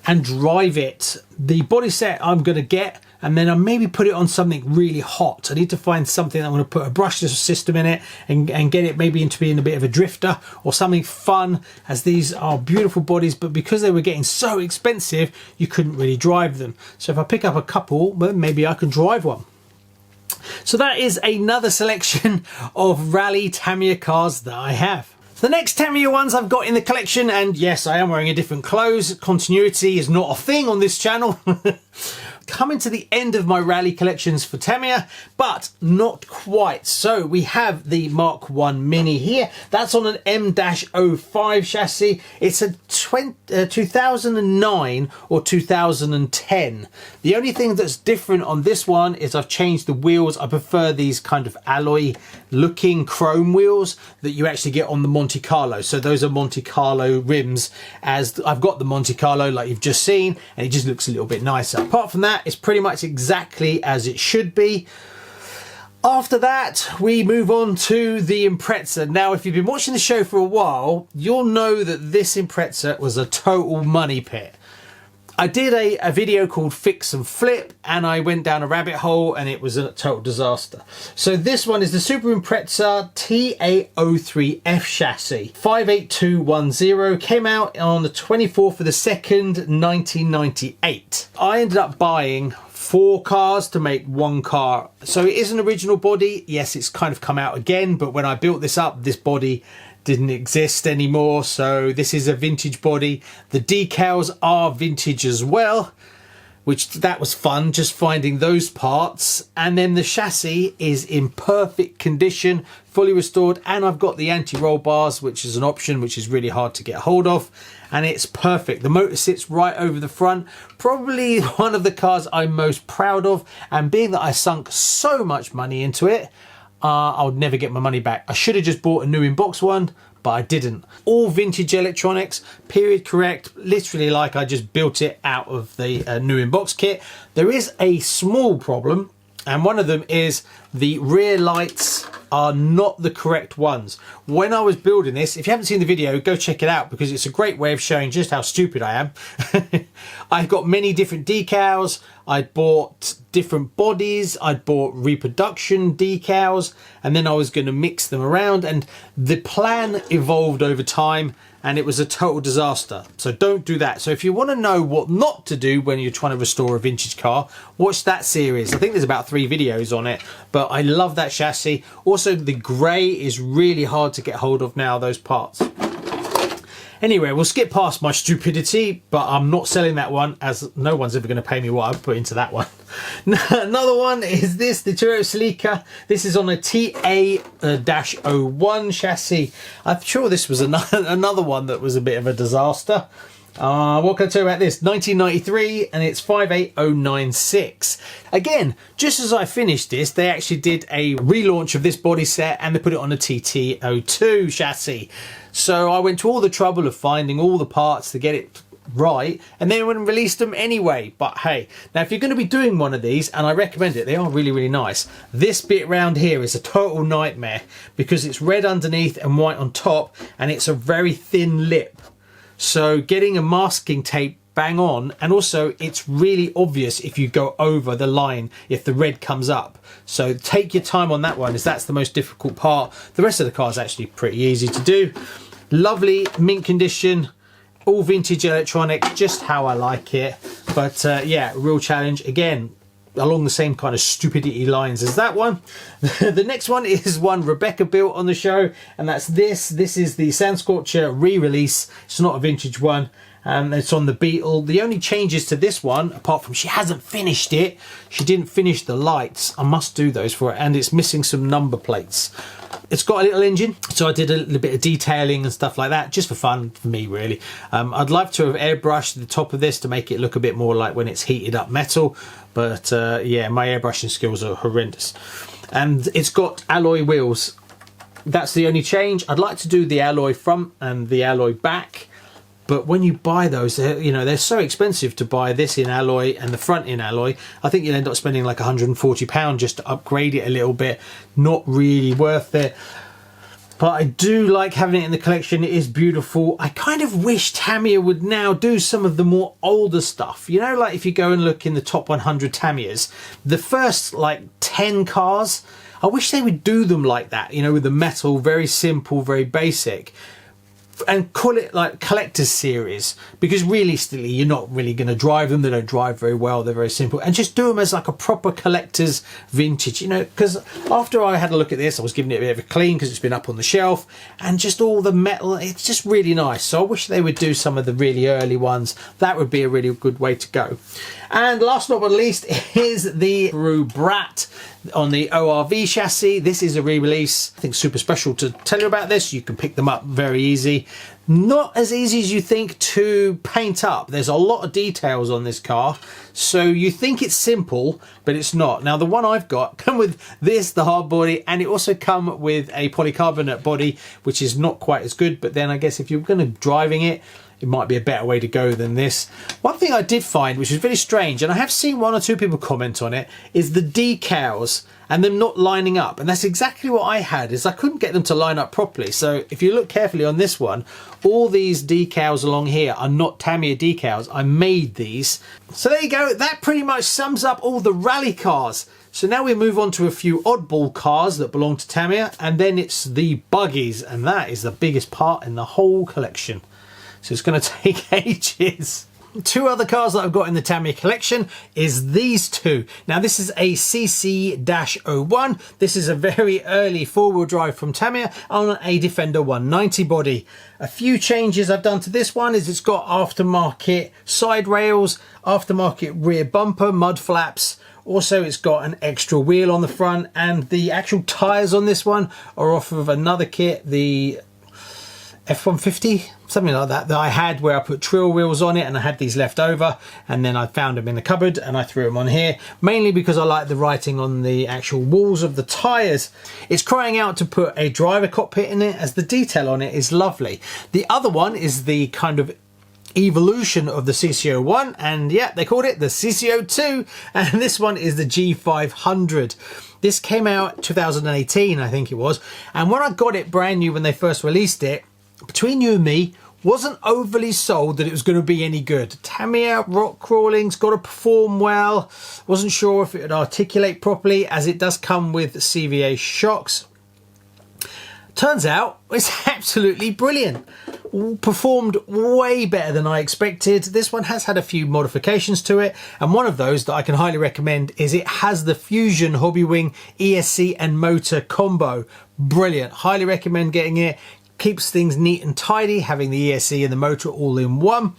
and drive it. The body set I'm going to get, and then I'll maybe put it on something really hot. I need to find something I'm going to put a brushless system in it and get it maybe into being a bit of a drifter or something fun, as these are beautiful bodies, but because they were getting so expensive, you couldn't really drive them. So if I pick up a couple, well, maybe I can drive one. So that is another selection of rally Tamiya cars that I have. The next Tamiya ones I've got in the collection, and yes, I am wearing a different clothes. Continuity is not a thing on this channel. Coming to the end of my rally collections for Tamiya, but not quite. So we have the Mark 1 Mini here. That's on an M-05 chassis. It's a 2009 or 2010. The only thing that's different on this one is I've changed the wheels. I prefer these kind of alloy looking chrome wheels that you actually get on the Monte Carlo. So those are Monte Carlo rims, as I've got the Monte Carlo like you've just seen, and it just looks a little bit nicer. Apart from that, it's pretty much exactly as it should be. After that, we move on to the Impreza. Now, if you've been watching the show for a while, you'll know that this Impreza was a total money pit. I did a video called Fix and Flip, and I went down a rabbit hole and it was a total disaster. So this one is the Super Impreza TA03F chassis. 58210, came out on the 24th of the 2nd, 1998. I ended up buying 4 cars to make 1 car. So it is an original body. Yes, it's kind of come out again, but when I built this up, this body didn't exist anymore. So this is a vintage body. The decals are vintage as well, which that was fun, just finding those parts. And then the chassis is in perfect condition, fully restored, and I've got the anti-roll bars, which is an option which is really hard to get hold of, and it's perfect. The motor sits right over the front. Probably one of the cars I'm most proud of, and being that I sunk so much money into it, I would never get my money back. I should have just bought a new in-box one, but I didn't. All vintage electronics, period correct, literally like I just built it out of the new in-box kit. There is a small problem, and one of them is the rear lights are not the correct ones. When I was building this, if you haven't seen the video, go check it out because it's a great way of showing just how stupid I am. I've got many different decals. I bought different bodies. I bought reproduction decals, and then I was going to mix them around, and the plan evolved over time and it was a total disaster. So don't do that. So if you want to know what not to do when you're trying to restore a vintage car, watch that series. I think there's about 3 videos on it, but I love that chassis. Also, the grey is really hard to get hold of now, those parts. Anyway, we'll skip past my stupidity, but I'm not selling that one as no one's ever going to pay me what I've put into that one. Another one is this, the Toyota Celica. This is on a TA-01 chassis. I'm sure this was another one that was a bit of a disaster. What can I tell you about this? 1993, and it's 58096. Again, just as I finished this, they actually did a relaunch of this body set and they put it on a TT02 chassis. So I went to all the trouble of finding all the parts to get it right, and then went and released them anyway. But hey, now if you're going to be doing one of these, and I recommend it, they are really, really nice. This bit round here is a total nightmare because it's red underneath and white on top, and it's a very thin lip. So getting a masking tape bang on, and also it's really obvious if you go over the line if the red comes up. So take your time on that one, as that's the most difficult part. The rest of the car is actually pretty easy to do. Lovely mint condition, all vintage electronics, just how I like it. But yeah, real challenge again, along the same kind of stupidity lines as that one. The next one is one Rebecca built on the show, and that's this. This is the Sandscorcher re-release. It's not a vintage one, and it's on the Beetle. The only changes to this one, apart from she hasn't finished it, she didn't finish the lights. I must do those for it, and it's missing some number plates. It's got a little engine, so I did a little bit of detailing and stuff like that, just for fun, for me really. I'd love to have airbrushed the top of this to make it look a bit more like when it's heated up metal, but yeah, my airbrushing skills are horrendous. And it's got alloy wheels. That's the only change. I'd like to do the alloy front and the alloy back, but when you buy those, you know, they're so expensive to buy this in alloy and the front in alloy. I think you'll end up spending like £140 just to upgrade it a little bit. Not really worth it. But I do like having it in the collection. It is beautiful. I kind of wish Tamiya would now do some of the more older stuff. You know, like if you go and look in the top 100 Tamiyas, the first like 10 cars, I wish they would do them like that, you know, with the metal, very simple, very basic. And call it like collector's series, because realistically you're not really going to drive them. They don't drive very well, they're very simple, and just do them as like a proper collector's vintage, you know. Because after I had a look at this, I was giving it a bit of a clean because it's been up on the shelf, and just all the metal, it's just really nice. So I wish they would do some of the really early ones. That would be a really good way to go. And last but not least is the Brew Brat on the ORV chassis. This is a re-release. I think super special to tell you about this. You can pick them up very easy. Not as easy as you think to paint up. There's a lot of details on this car, so you think it's simple, but it's not. Now the one I've got come with this, the hard body, and it also come with a polycarbonate body, which is not quite as good. But then I guess if you're going to driving it, it might be a better way to go than this. One thing I did find, which is very strange, and I have seen 1 or 2 people comment on it, is the decals and them not lining up. And that's exactly what I had, is I couldn't get them to line up properly. So if you look carefully on this one, all these decals along here are not Tamiya decals. I made these. So there you go. That pretty much sums up all the rally cars. So now we move on to a few oddball cars that belong to Tamiya, and then it's the buggies, and that is the biggest part in the whole collection. So it's going to take ages. 2 other cars that I've got in the Tamiya collection is these 2. Now this is a CC-01. This is a very early 4-wheel drive from Tamiya on a Defender 190 body. A few changes I've done to this one is it's got aftermarket side rails, aftermarket rear bumper, mud flaps. Also, it's got an extra wheel on the front, and the actual tyres on this one are off of another kit, the F150, something like that I had, where I put trail wheels on it, and I had these left over, and then I found them in the cupboard and I threw them on here, mainly because I like the writing on the actual walls of the tyres. It's crying out to put a driver cockpit in it, as the detail on it is lovely. The other one is the kind of evolution of the CC-01, and yeah, they called it the CC-02, and this one is the G500. This came out 2018, I think it was, and when I got it brand new when they first released it, between you and me, wasn't overly sold that it was going to be any good. Tamiya rock crawling's got to perform well. Wasn't sure if it would articulate properly, as it does come with CVA shocks. Turns out it's absolutely brilliant. Performed way better than I expected. This one has had a few modifications to it, and one of those that I can highly recommend is it has the Fusion Hobbywing ESC and motor combo. Brilliant. Highly recommend getting it. Keeps things neat and tidy, having the ESC and the motor all in one.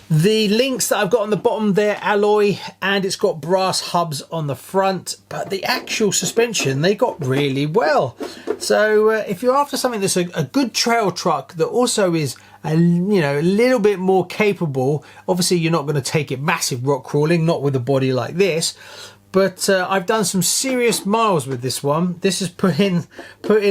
The links that I've got on the bottom there, alloy, and it's got brass hubs on the front, but the actual suspension, they got really well. So if you're after something that's a good trail truck that also is a little bit more capable, obviously you're not going to take it massive rock crawling, not with a body like this, but I've done some serious miles with this one. This has put in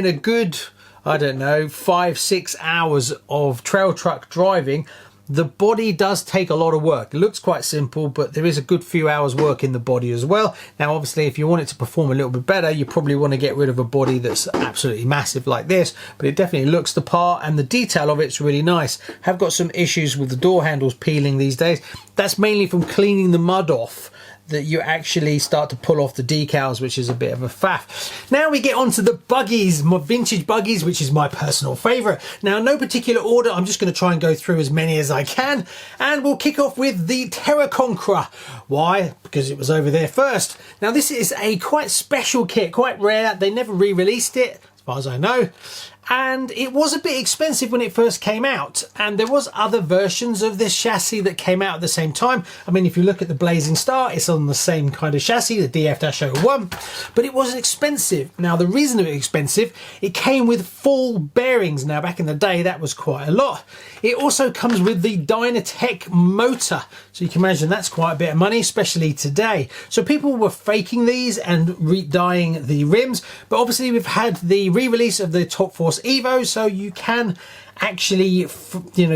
a good, I don't know, 5-6 hours of trail truck driving. The body does take a lot of work. It looks quite simple, but there is a good few hours work in the body as well. Now, obviously, if you want it to perform a little bit better, you probably want to get rid of a body that's absolutely massive like this, but it definitely looks the part, and the detail of it's really nice. Have got some issues with the door handles peeling these days. That's mainly from cleaning the mud off, that you actually start to pull off the decals, which is a bit of a faff. Now we get on to the buggies, my vintage buggies, which is my personal favourite. Now, no particular order, I'm just going to try and go through as many as I can, and we'll kick off with the Terra Conqueror. Why? Because it was over there first. Now, this is a quite special kit, quite rare. They never re-released it, as far as I know. And it was a bit expensive when it first came out, and there was other versions of this chassis that came out at the same time. I mean, if you look at the Blazing Star, it's on the same kind of chassis, the DF-01, but it wasn't expensive. Now, the reason it was expensive, it came with full bearings. Now, back in the day, that was quite a lot. It also comes with the Dynatech motor, so you can imagine that's quite a bit of money, especially today. So people were faking these and re-dyeing the rims, but obviously we've had the re-release of the Top Force Evo, so you can actually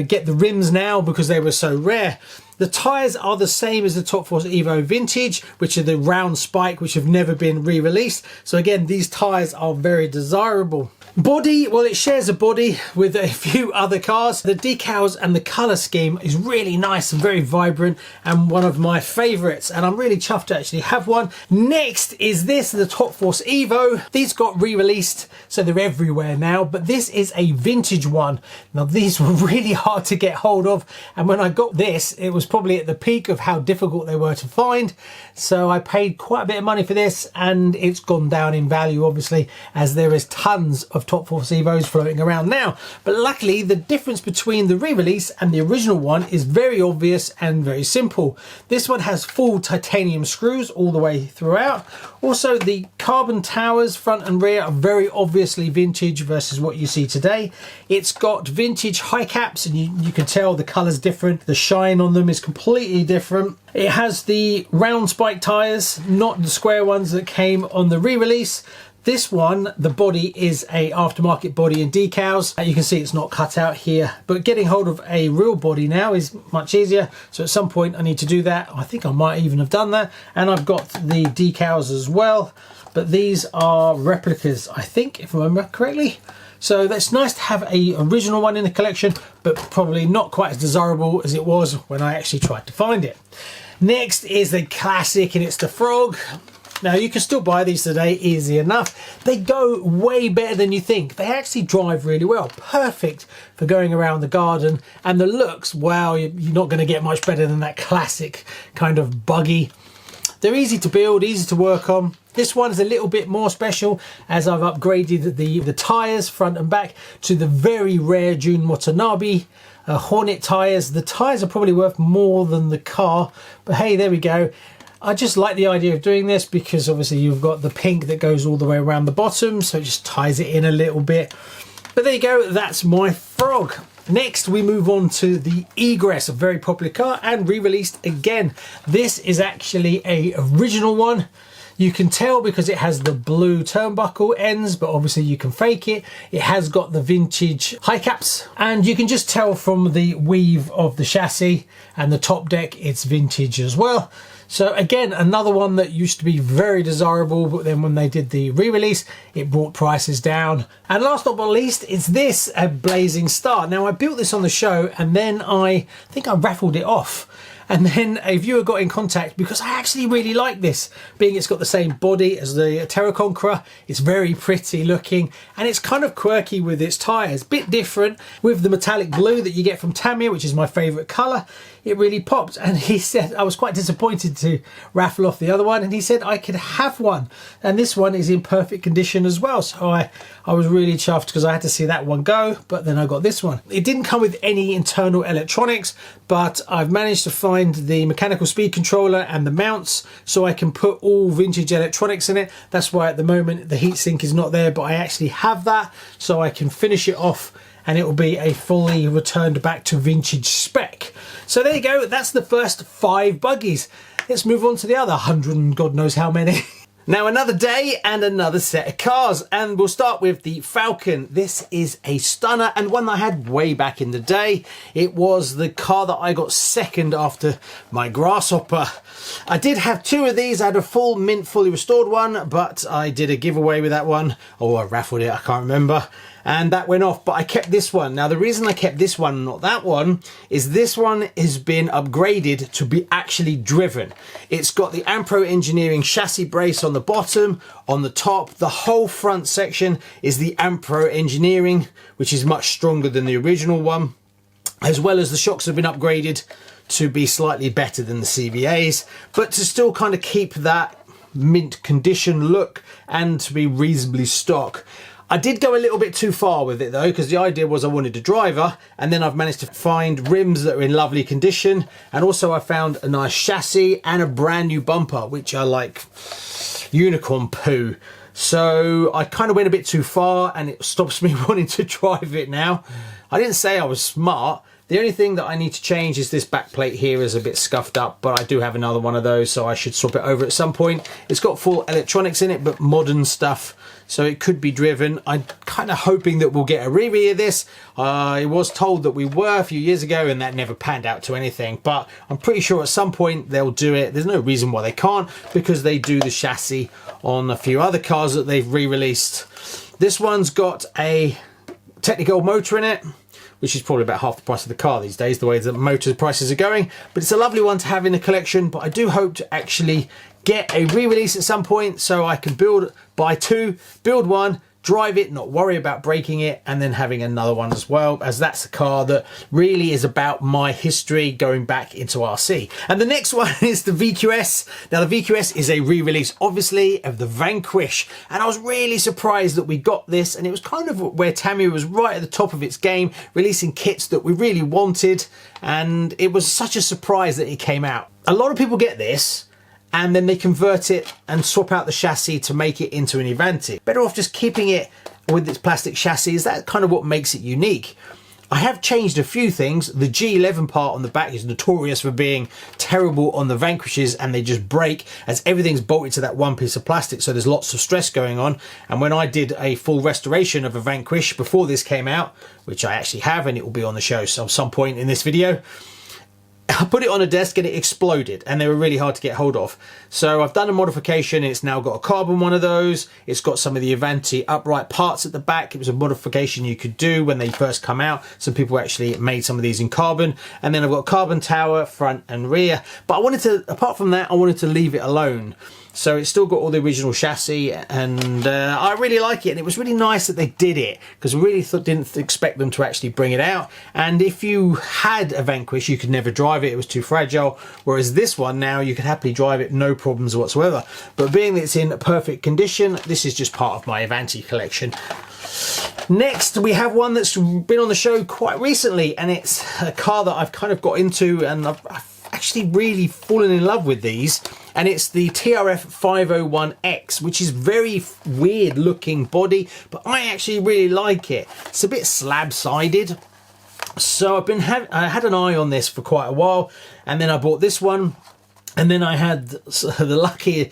get the rims now because they were so rare. The tyres are the same as the Top Force Evo Vintage, which are the round spike, which have never been re-released. So again, these tyres are very desirable. Body, well, it shares a body with a few other cars. The decals and the colour scheme is really nice and very vibrant, and one of my favourites, and I'm really chuffed to actually have one. Next is this, the Top Force Evo. These got re-released, so they're everywhere now, but this is a vintage one. Now, these were really hard to get hold of, and when I got this, it was probably at the peak of how difficult they were to find. So I paid quite a bit of money for this, and it's gone down in value, obviously, as there is tons of Top Force Evos floating around now. But luckily, the difference between the re-release and the original one is very obvious and very simple. This one has full titanium screws all the way throughout. Also, the carbon towers front and rear are very obviously vintage versus what you see today. It's got vintage high caps, and you can tell the colour's different. The shine on them is completely different. It has the round spike tyres, not the square ones that came on the re-release. This one, the body is a aftermarket body and decals. You can see it's not cut out here, but getting hold of a real body now is much easier. So at some point I need to do that. I think I might even have done that. And I've got the decals as well, but these are replicas, I think, if I remember correctly. So that's nice to have a original one in the collection, but probably not quite as desirable as it was when I actually tried to find it. Next is the classic, and it's the Frog. Now you can still buy these today, easy enough. They go way better than you think. They actually drive really well, perfect for going around the garden. And the looks, wow, you're not going to get much better than that classic kind of buggy. They're easy to build, easy to work on. This one's a little bit more special as I've upgraded the tyres front and back to the very rare Jun Watanabe Hornet tyres. The tyres are probably worth more than the car, but hey, there we go. I just like the idea of doing this because obviously you've got the pink that goes all the way around the bottom, so it just ties it in a little bit. But there you go, that's my Frog. Next we move on to the Egress, a very popular car and re-released again. This is actually a original one. You can tell because it has the blue turnbuckle ends, but obviously you can fake it. It has got the vintage high caps, and you can just tell from the weave of the chassis and the top deck it's vintage as well. So again, another one that used to be very desirable, but then when they did the re-release, it brought prices down. And last but not least, it's this, a Blazing Star. Now I built this on the show and then I think I raffled it off. And then a viewer got in contact because I actually really like this, being it's got the same body as the Terra Conqueror. It's very pretty looking and it's kind of quirky with its tyres. Bit different with the metallic blue that you get from Tamiya, which is my favourite colour. It really popped, and he said, I was quite disappointed to raffle off the other one, and he said I could have one. And this one is in perfect condition as well. So I was really chuffed because I had to see that one go, but then I got this one. It didn't come with any internal electronics, but I've managed to find the mechanical speed controller and the mounts so I can put all vintage electronics in it. That's why at the moment the heatsink is not there, but I actually have that so I can finish it off and it will be a fully returned back to vintage spec. So there you go, that's the first 5 buggies. Let's move on to the other 100 and God knows how many. Now another day and another set of cars, and we'll start with the Falcon. This is a stunner and one that I had way back in the day. It was the car that I got second after my Grasshopper. I did have 2 of these. I had a full mint fully restored one, but I did a giveaway with that one, or I raffled it, I can't remember. And that went off, but I kept this one. Now the reason I kept this one, not that one, is this one has been upgraded to be actually driven. It's got the Ampro Engineering chassis brace on the bottom, on the top. The whole front section is the Ampro Engineering, which is much stronger than the original one, as well as the shocks have been upgraded to be slightly better than the CVAs, but to still kind of keep that mint condition look and to be reasonably stock. I did go a little bit too far with it though, because the idea was I wanted a driver, and then I've managed to find rims that are in lovely condition, and also I found a nice chassis and a brand new bumper, which are like unicorn poo. So I kind of went a bit too far and it stops me wanting to drive it now. I didn't say I was smart. The only thing that I need to change is this back plate here is a bit scuffed up, but I do have another one of those, so I should swap it over at some point. It's got full electronics in it, but modern stuff, so it could be driven. I'm kind of hoping that we'll get a re-re of this. I was told that we were a few years ago and that never panned out to anything, but I'm pretty sure at some point they'll do it. There's no reason why they can't, because they do the chassis on a few other cars that they've re-released. This one's got a Technical motor in it, which is probably about half the price of the car these days, the way that motor prices are going. But it's a lovely one to have in the collection, but I do hope to actually get a re-release at some point so I can buy 2, build 1, drive it, not worry about breaking it, and then having another one as well, as that's a car that really is about my history going back into RC. And the next one is the VQS. Now the VQS is a re-release obviously of the Vanquish, and I was really surprised that we got this, and it was kind of where Tamiya was right at the top of its game, releasing kits that we really wanted, and it was such a surprise that it came out. A lot of people get this and then they convert it and swap out the chassis to make it into an Avanti. Better off just keeping it with its plastic chassis. Is that kind of what makes it unique? I have changed a few things. The G11 part on the back is notorious for being terrible on the Vanquishes, and they just break as everything's bolted to that one piece of plastic, so there's lots of stress going on. And when I did a full restoration of a Vanquish before this came out, which I actually have, and it will be on the show at some point in this video, I put it on a desk and it exploded, and they were really hard to get hold of. So I've done a modification. It's now got a carbon one of those. It's got some of the Avanti upright parts at the back. It was a modification you could do when they first come out. Some people actually made some of these in carbon. And then I've got a carbon tower, front and rear. But I wanted to, apart from that, I wanted to leave it alone. So it's still got all the original chassis, and I really like it. And it was really nice that they did it, because I really didn't expect them to actually bring it out. And if you had a Vanquish, you could never drive it. It was too fragile. Whereas this one now, you could happily drive it, no problems whatsoever. But being that it's in perfect condition, this is just part of my Avanti collection. Next, we have one that's been on the show quite recently, and it's a car that I've kind of got into, and I've actually really fallen in love with these. And it's the TRF 501X, which is very weird looking body, but I actually really like it. It's a bit slab-sided. So I had an eye on this for quite a while, and then I bought this one. And then I had the lucky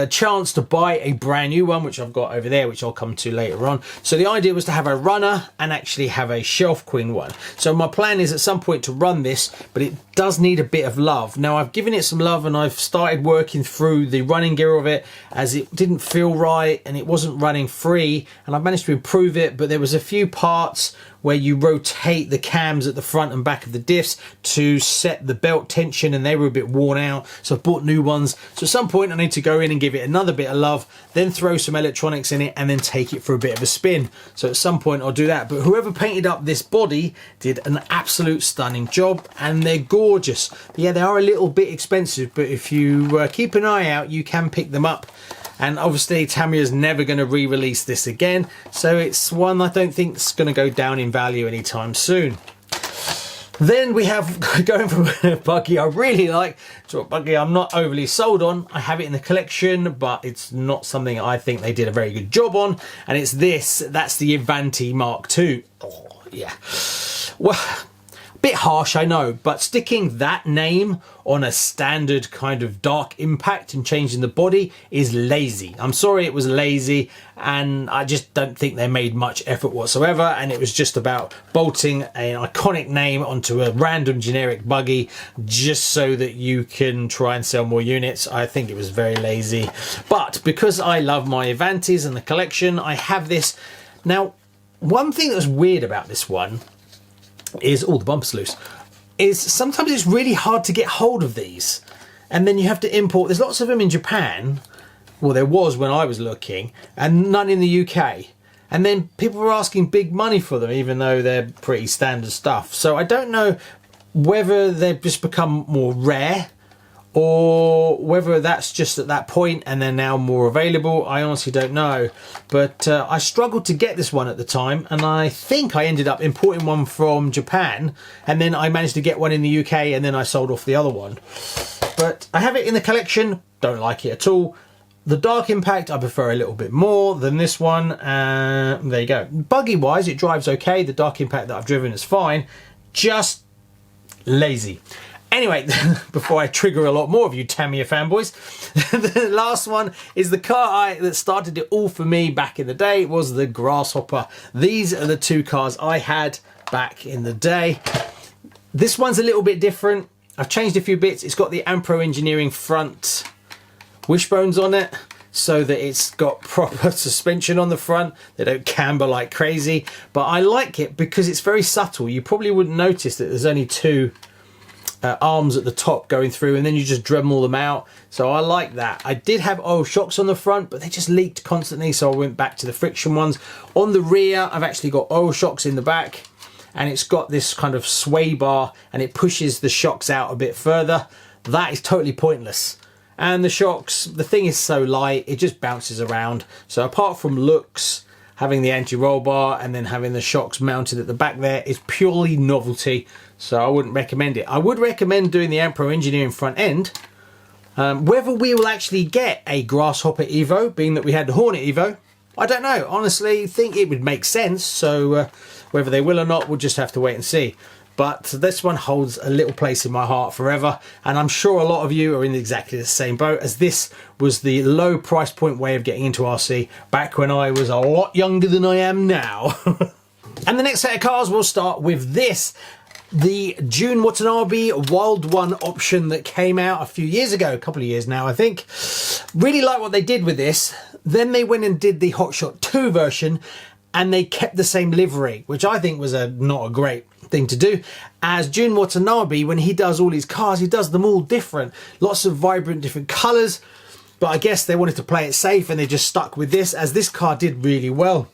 chance to buy a brand new one, which I've got over there, which I'll come to later on. So the idea was to have a runner and actually have a shelf queen one. So my plan is at some point to run this, but it does need a bit of love. Now I've given it some love, and I've started working through the running gear of it, as it didn't feel right and it wasn't running free, and I've managed to improve it. But there was a few parts where you rotate the cams at the front and back of the diffs to set the belt tension, and they were a bit worn out, so I've bought new ones. So at some point I need to go in and give it another bit of love, then throw some electronics in it, and then take it for a bit of a spin. So at some point I'll do that. But whoever painted up this body did an absolute stunning job, and they're gorgeous. Yeah, they are a little bit expensive, but if you keep an eye out, you can pick them up. And obviously Tamiya's never going to re-release this again, so it's one I don't think is going to go down in value anytime soon. Then we have, going from a buggy I really like to a buggy I'm not overly sold on. I have it in the collection, but it's not something I think they did a very good job on. And it's this, that's the Avanti Mark II. Oh, yeah. Well, bit harsh, I know, but sticking that name on a standard kind of dark impact and changing the body is lazy. I'm sorry, it was lazy, and I just don't think they made much effort whatsoever. And it was just about bolting an iconic name onto a random generic buggy just so that you can try and sell more units. I think it was very lazy. But because I love my Avantis and the collection, I have this. Now, one thing that was weird about this one is, oh, the bumper's loose, is sometimes it's really hard to get hold of these, and then you have to import. There's lots of them in Japan, well there was when I was looking, and none in the UK, and then people were asking big money for them even though they're pretty standard stuff. So I don't know whether they've just become more rare or whether that's just at that point and they're now more available. I honestly don't know, but I struggled to get this one at the time, and I think I ended up importing one from Japan, and then I managed to get one in the UK, and then I sold off the other one. But I have it in the collection, don't like it at all. The dark impact I prefer a little bit more than this one. There you go. Buggy wise, it drives okay. The dark impact that I've driven is fine, just lazy. Anyway, before I trigger a lot more of you Tamiya fanboys, the last one is the car that started it all for me back in the day. It was the Grasshopper. These are the two cars I had back in the day. This one's a little bit different. I've changed a few bits. It's got the Ampro Engineering front wishbones on it, so that it's got proper suspension on the front. They don't camber like crazy, but I like it because it's very subtle. You probably wouldn't notice that there's only two arms at the top going through, and then you just Dremel them out. So I like that. I did have oil shocks on the front, but they just leaked constantly, so I went back to the friction ones. On the rear, I've actually got oil shocks in the back, and it's got this kind of sway bar, and it pushes the shocks out a bit further. That is totally pointless. And the shocks, the thing is so light, it just bounces around. So apart from looks, having the anti-roll bar and then having the shocks mounted at the back there is purely novelty. So I wouldn't recommend it. I would recommend doing the Ampro Engineering front end. Whether we will actually get a Grasshopper Evo, being that we had the Hornet Evo, I don't know. Honestly, think it would make sense. So whether they will or not, we'll just have to wait and see. But this one holds a little place in my heart forever. And I'm sure a lot of you are in exactly the same boat, as this was the low price point way of getting into RC back when I was a lot younger than I am now. And the next set of cars, we'll start with this. The Jun Watanabe Wild One option that came out a few years ago, a couple of years now, I think. Really like what they did with this. Then they went and did the Hotshot 2 version, and they kept the same livery, which I think was not a great thing to do. As Jun Watanabe, when he does all his cars, he does them all different. Lots of vibrant different colours. But I guess they wanted to play it safe, and they just stuck with this, as this car did really well.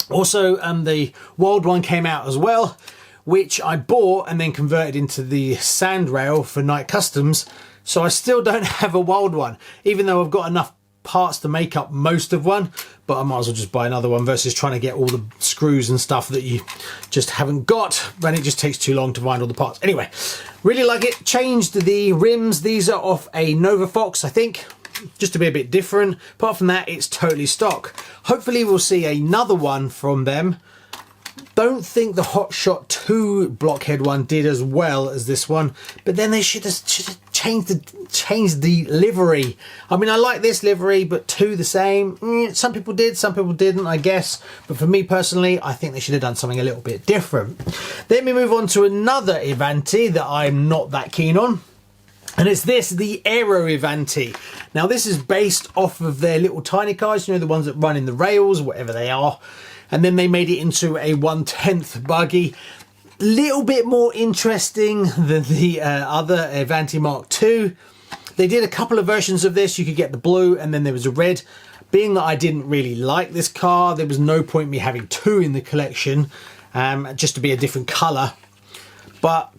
Also, the Wild One came out as well, which I bought and then converted into the Sandrail for Night Customs. So I still don't have a Wild One, even though I've got enough parts to make up most of one. But I might as well just buy another one versus trying to get all the screws and stuff that you just haven't got, when it just takes too long to find all the parts. Anyway, really like it. Changed the rims. These are off a Nova Fox, I think, just to be a bit different. Apart from that, it's totally stock. Hopefully we'll see another one from them. Don't think the Hotshot 2 blockhead one did as well as this one, but then they should have changed the livery. I mean, I like this livery, but 2 the same. Some people did, some people didn't, I guess. But for me personally, I think they should have done something a little bit different. Then we move on to another Avanti that I'm not that keen on. And it's this, the Aero Avanti. Now this is based off of their little tiny cars, you know, the ones that run in the rails, whatever they are. And then they made it into a 1/10 buggy. Little bit more interesting than the other Avanti Mark II. They did a couple of versions of this. You could get the blue, and then there was a red. Being that I didn't really like this car, there was no point me having 2 in the collection, just to be a different colour. But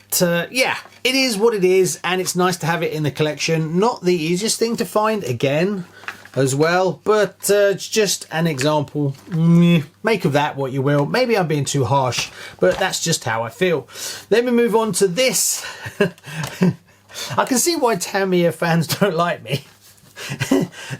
yeah, it is what it is, and it's nice to have it in the collection. Not the easiest thing to find again as well, but it's just an example. Make of that what you will. Maybe I'm being too harsh, but that's just how I feel. Then we move on to this. I can see why Tamiya fans don't like me.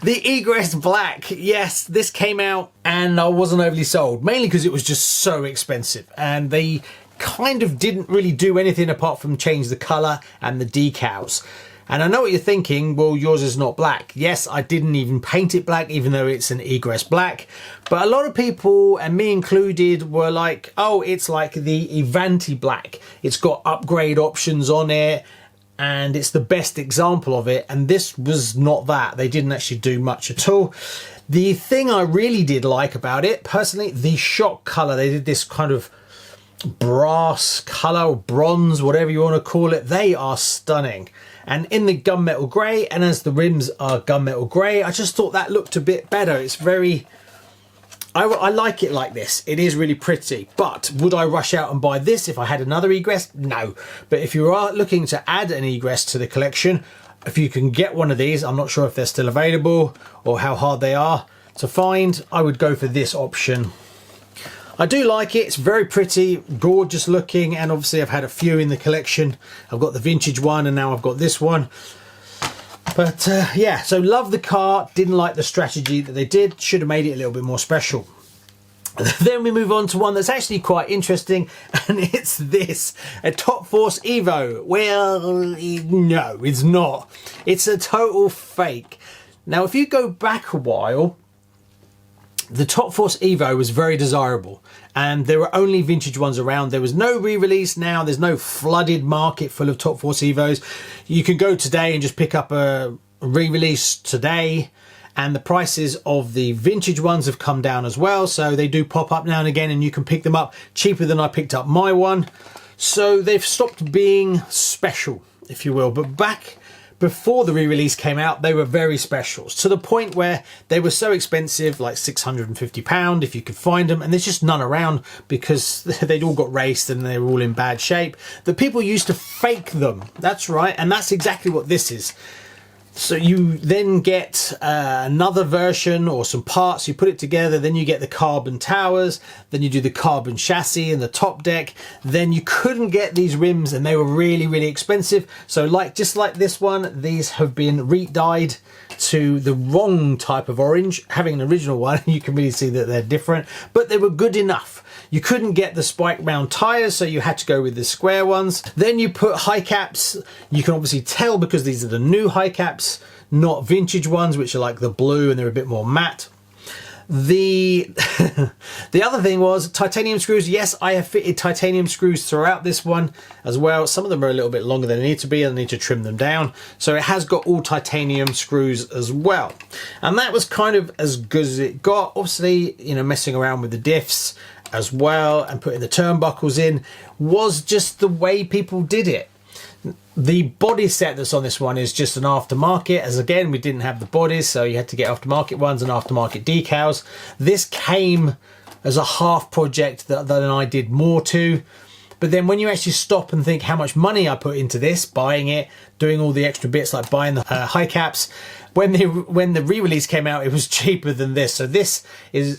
The Egress Black. Yes, this came out and I wasn't overly sold, mainly because it was just so expensive, and they kind of didn't really do anything apart from change the colour and the decals. And I know what you're thinking, well, yours is not black. Yes, I didn't even paint it black, even though it's an Egress Black. But a lot of people, and me included, were like, oh, it's like the Avanti Black. It's got upgrade options on it, and it's the best example of it. And this was not that. They didn't actually do much at all. The thing I really did like about it, personally, the shock colour. They did this kind of brass colour, or bronze, whatever you want to call it. They are stunning. And in the gunmetal grey, and as the rims are gunmetal grey, I just thought that looked a bit better. It's very... I like it like this. It is really pretty. But would I rush out and buy this if I had another Egress? No. But if you are looking to add an Egress to the collection, if you can get one of these, I'm not sure if they're still available or how hard they are to find, I would go for this option. I do like it. It's very pretty, gorgeous looking, and obviously I've had a few in the collection. I've got the vintage one and now I've got this one. But yeah, so love the car. Didn't like the strategy that they did. Should have made it a little bit more special. Then we move on to one that's actually quite interesting, and it's this, a Top Force Evo. Well, no, it's not. It's a total fake. Now, if you go back a while, the Top Force Evo was very desirable, and there were only vintage ones around. There was no re-release now. There's no flooded market full of Top Force Evos. You can go today and just pick up a re-release today, and the prices of the vintage ones have come down as well. So they do pop up now and again, and you can pick them up cheaper than I picked up my one. So they've stopped being special, if you will. But back before the re-release came out, they were very special, to the point where they were so expensive, like £650 if you could find them, and there's just none around because they'd all got raced and they were all in bad shape, that people used to fake them. That's right, and that's exactly what this is. So you then get another version or some parts, you put it together, then you get the carbon towers, then you do the carbon chassis and the top deck. Then you couldn't get these rims and they were really, really expensive. So just like this one, these have been re-dyed to the wrong type of orange. Having an original one, you can really see that they're different, but they were good enough. You couldn't get the spike round tyres, so you had to go with the square ones. Then you put high caps. You can obviously tell because these are the new high caps, not vintage ones, which are like the blue and they're a bit more matte. The other thing was titanium screws. Yes, I have fitted titanium screws throughout this one as well. Some of them are a little bit longer than they need to be, and I need to trim them down. So it has got all titanium screws as well. And that was kind of as good as it got. Obviously, you know, messing around with the diffs as well and putting the turnbuckles in was just the way people did it. The body set that's on this one is just an aftermarket, as again we didn't have the bodies, so you had to get aftermarket ones and aftermarket decals. This came as a half project that I did more to, but then when you actually stop and think how much money I put into this, buying it, doing all the extra bits like buying the high caps, when the re-release came out, it was cheaper than this. So this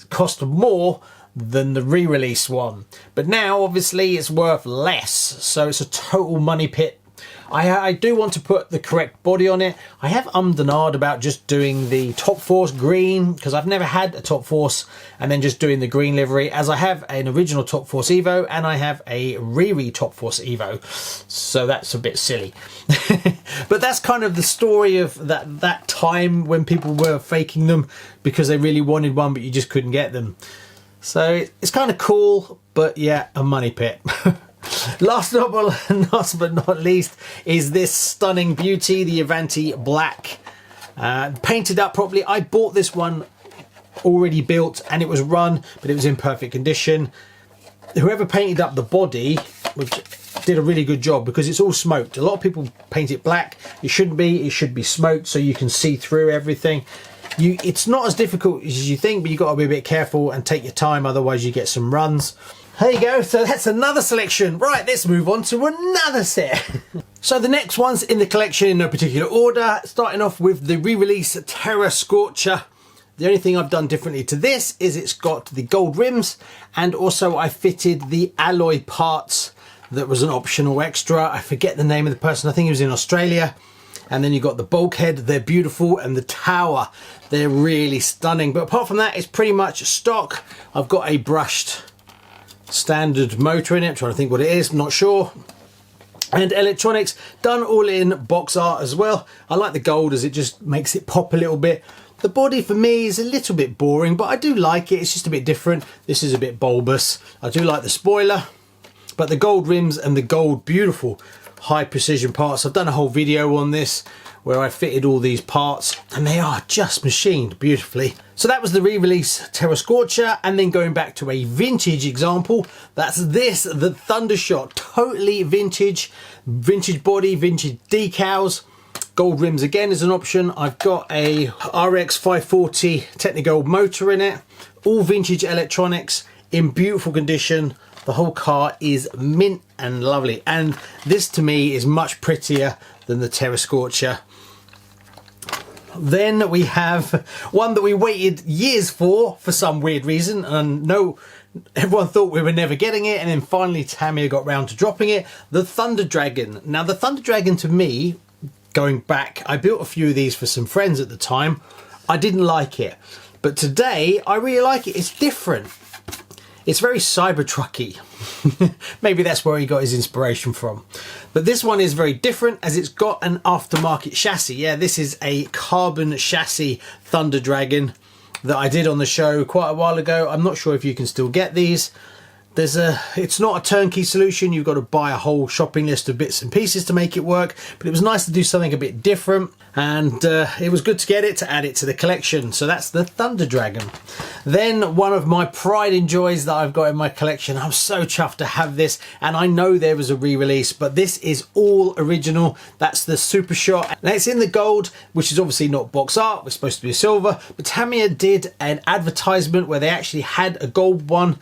cost more than the re-release one, but now obviously it's worth less, so it's a total money pit. I do want to put the correct body on it. I have and ahed about just doing the Top Force green, because I've never had a Top Force, and then just doing the green livery, as I have an original Top Force Evo and I have a re Top Force Evo, so that's a bit silly. But that's kind of the story of that time when people were faking them because they really wanted one but you just couldn't get them. So it's kind of cool, but yeah, a money pit. Last but not least is this stunning beauty, the Avanti Black. Painted up properly. I bought this one already built and it was run, but it was in perfect condition. Whoever painted up the body, which did a really good job, because it's all smoked. A lot of people paint it black. It shouldn't be. It should be smoked so you can see through everything. It's not as difficult as you think, but you've got to be a bit careful and take your time, otherwise you get some runs. There you go, so that's another selection. Right, let's move on to another set. So the next one's in the collection in no particular order, starting off with the re-release Terra Scorcher. The only thing I've done differently to this is it's got the gold rims, and also I fitted the alloy parts that was an optional extra. I forget the name of the person, I think he was in Australia. And then you've got the bulkhead, they're beautiful, and the tower, they're really stunning. But apart from that, it's pretty much stock. I've got a brushed standard motor in it. I'm trying to think what it is, not sure. And electronics done all in box art as well. I like the gold as it just makes it pop a little bit. The body for me is a little bit boring, but I do like it. It's just a bit different. This is a bit bulbous. I do like the spoiler, but the gold rims and the gold beautiful high precision parts. I've done a whole video on this where I fitted all these parts and they are just machined beautifully. So that was the re-release Terra Scorcher, and then going back to a vintage example, that's this, the Thundershot, totally vintage body, vintage decals. Gold rims again is an option. I've got a RX 540 Technigold motor in it, all vintage electronics in beautiful condition. The whole car is mint and lovely, and this to me is much prettier than the Terra Scorcher. Then we have one that we waited years for some weird reason, and no, everyone thought we were never getting it, and then finally Tamiya got round to dropping it, the Thunder Dragon. Now the Thunder Dragon to me, going back, I built a few of these for some friends at the time. I didn't like it, but today I really like it. It's different. It's very Cybertrucky. Maybe that's where he got his inspiration from. But this one is very different as it's got an aftermarket chassis. Yeah, this is a carbon chassis Thunder Dragon that I did on the show quite a while ago. I'm not sure if you can still get these. It's not a turnkey solution. You've got to buy a whole shopping list of bits and pieces to make it work, but it was nice to do something a bit different, and it was good to get it, to add it to the collection. So that's the Thunder Dragon. Then one of my pride and joys that I've got in my collection, I'm so chuffed to have this, and I know there was a re-release, but this is all original. That's the Super Shot. Now it's in the gold, which is obviously not box art, it's supposed to be a silver, but Tamiya did an advertisement where they actually had a gold one.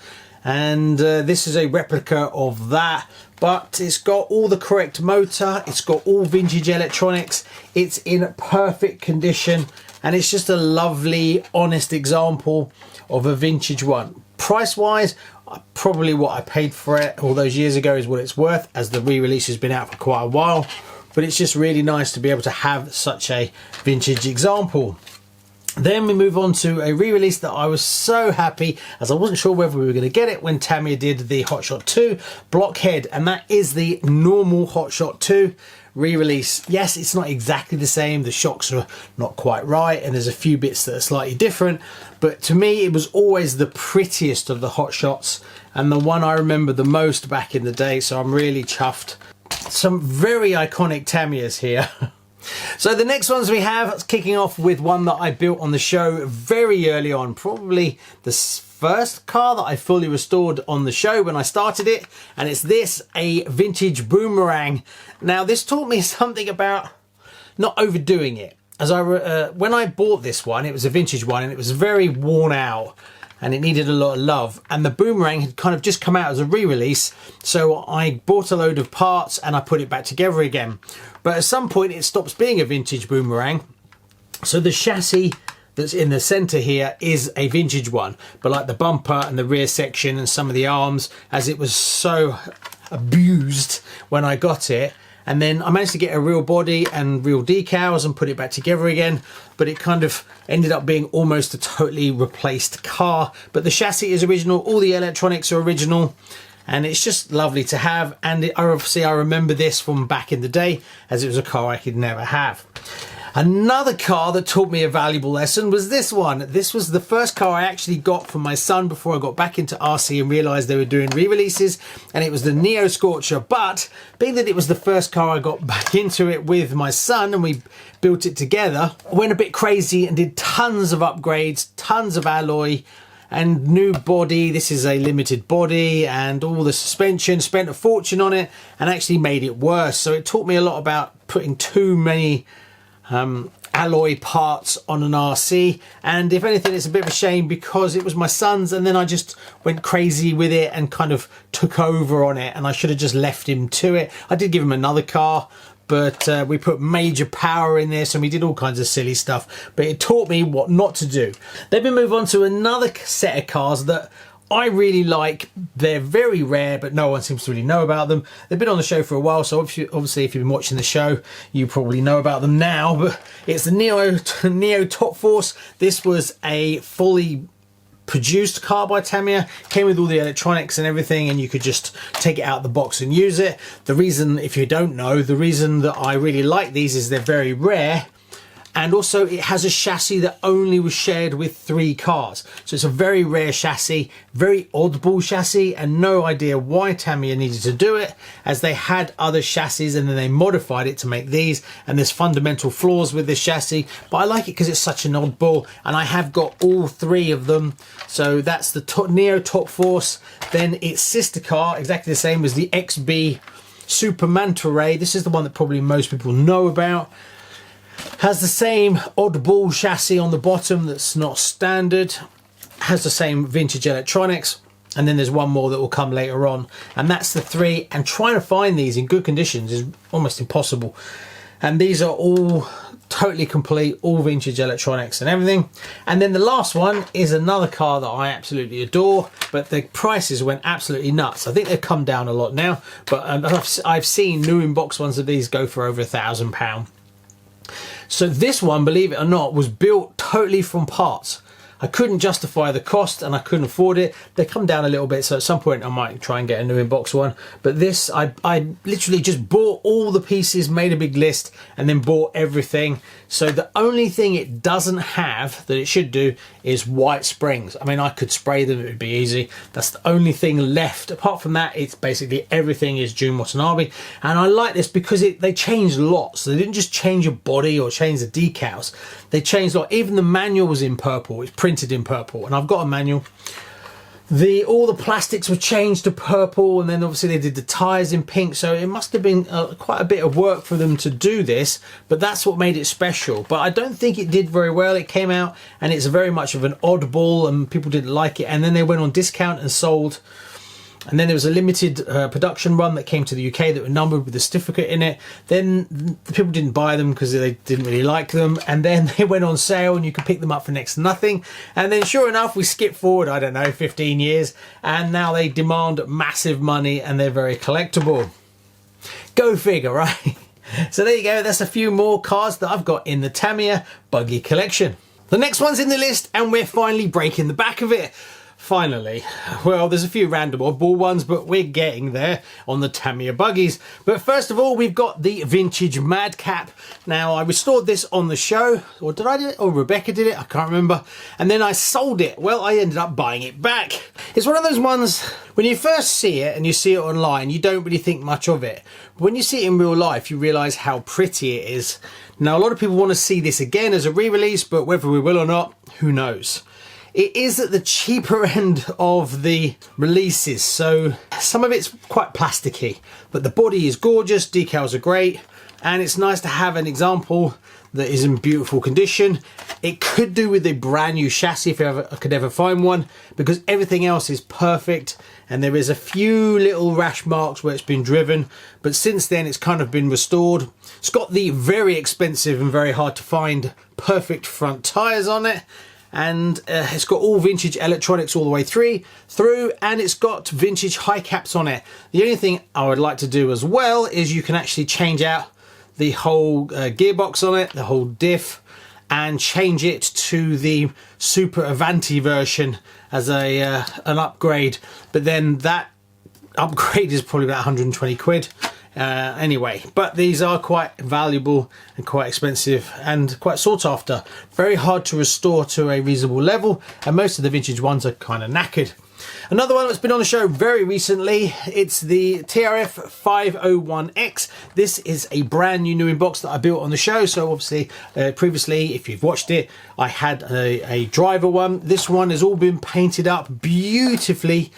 and this is a replica of that, but it's got all the correct motor, it's got all vintage electronics, it's in perfect condition, and it's just a lovely, honest example of a vintage one. Price wise, probably what I paid for it all those years ago is what it's worth, as the re-release has been out for quite a while, but it's just really nice to be able to have such a vintage example. Then we move on to a re-release that I was so happy, as I wasn't sure whether we were going to get it when Tamiya did the Hot Shot 2 Blockhead, and that is the normal Hot Shot 2 re-release. Yes, it's not exactly the same, the shocks are not quite right, and there's a few bits that are slightly different, but to me it was always the prettiest of the Hot Shots and the one I remember the most back in the day, so I'm really chuffed. Some very iconic Tamiyas here. So the next ones we have, kicking off with one that I built on the show very early on, probably the first car that I fully restored on the show when I started it, and it's this, a vintage boomerang. Now this taught me something about not overdoing it. As when I bought this one, it was a vintage one and it was very worn out and it needed a lot of love, and the boomerang had kind of just come out as a re-release, so I bought a load of parts and I put it back together again. But at some point it stops being a vintage boomerang, so the chassis that's in the center here is a vintage one, but like the bumper and the rear section and some of the arms, as it was so abused when I got it. And then I managed to get a real body and real decals and put it back together again, but it kind of ended up being almost a totally replaced car. But the chassis is original, all the electronics are original, and it's just lovely to have. And obviously I remember this from back in the day, as it was a car I could never have. Another car that taught me a valuable lesson was this one. This was the first car I actually got for my son before I got back into RC and realised they were doing re-releases, and it was the Neo Scorcher. But being that it was the first car I got back into it with my son and we built it together, I went a bit crazy and did tons of upgrades, tons of alloy and new body. This is a limited body, and all the suspension, spent a fortune on it and actually made it worse. So it taught me a lot about putting too many alloy parts on an RC, and if anything it's a bit of a shame because it was my son's and then I just went crazy with it and kind of took over on it, and I should have just left him to it. I did give him another car, but we put major power in this and we did all kinds of silly stuff, but it taught me what not to do. Then we move on to another set of cars that I really like. They're very rare, but no one seems to really know about them. They've been on the show for a while, so obviously if you've been watching the show, you probably know about them now, but it's the Neo Top Force. This was a fully produced car by Tamiya, came with all the electronics and everything, and you could just take it out of the box and use it. The reason, if you don't know, the reason that I really like these is they're very rare, and also it has a chassis that only was shared with 3 cars. So it's a very rare chassis, very oddball chassis, and no idea why Tamiya needed to do it, as they had other chassis and then they modified it to make these, and there's fundamental flaws with this chassis, but I like it because it's such an oddball, and I have got all 3 of them. So that's the Neo Top Force. Then its sister car, exactly the same, was the XB Super Manta Ray. This is the one that probably most people know about. Has the same oddball chassis on the bottom that's not standard, has the same vintage electronics, and then there's one more that will come later on, and that's the 3. And trying to find these in good conditions is almost impossible, and these are all totally complete, all vintage electronics and everything. And then the last one is another car that I absolutely adore, but the prices went absolutely nuts. I think they've come down a lot now, but I've seen new in-box ones of these go for over £1,000. So this one, believe it or not, was built totally from parts. I couldn't justify the cost and I couldn't afford it. They come down a little bit, so at some point I might try and get a new in-box one. But this, I literally just bought all the pieces, made a big list, and then bought everything. So the only thing it doesn't have that it should do is white springs. I mean, I could spray them, it would be easy. That's the only thing left. Apart from that, it's basically everything is Jun Watanabe. And I like this because they changed lots. So they didn't just change a body or change the decals. They changed a lot. Even the manual was in purple. It's printed in purple. And I've got a manual. All the plastics were changed to purple, and then obviously they did the tyres in pink, so it must have been quite a bit of work for them to do this, but that's what made it special. But I don't think it did very well. It came out and it's very much of an oddball and people didn't like it, and then they went on discount and sold. And then there was a limited production run that came to the UK that were numbered with a certificate in it. Then the people didn't buy them because they didn't really like them. And then they went on sale and you could pick them up for next to nothing. And then sure enough, we skip forward, I don't know, 15 years. And now they demand massive money and they're very collectible. Go figure, right? So there you go. That's a few more cars that I've got in the Tamiya Buggy collection. The next one's in the list and we're finally breaking the back of it. Finally. Well, there's a few random oddball ones, but we're getting there on the Tamiya Buggies. But first of all, we've got the vintage Madcap. Now, I restored this on the show, or did I do it? Or Rebecca did it? I can't remember. And then I sold it. Well, I ended up buying it back. It's one of those ones, when you first see it and you see it online, you don't really think much of it. But when you see it in real life, you realise how pretty it is. Now, a lot of people want to see this again as a re-release, but whether we will or not, who knows? It is at the cheaper end of the releases, so some of it's quite plasticky, but the body is gorgeous, decals are great, and it's nice to have an example that is in beautiful condition. It could do with a brand new chassis if I could ever find one, because everything else is perfect, and there is a few little rash marks where it's been driven, but since then it's kind of been restored. It's got the very expensive and very hard to find perfect front tyres on it. And it's got all vintage electronics all the way through, and it's got vintage high caps on it. The only thing I would like to do as well is you can actually change out the whole gearbox on it, the whole diff, and change it to the Super Avanti version as an upgrade. But then that upgrade is probably about 120 quid. Anyway, but these are quite valuable and quite expensive and quite sought after. Very hard to restore to a reasonable level, and most of the vintage ones are kind of knackered. Another one that's been on the show very recently, it's the TRF 501X. This is a brand new box that I built on the show. So obviously previously, if you've watched it, I had a driver one. This one has all been painted up beautifully,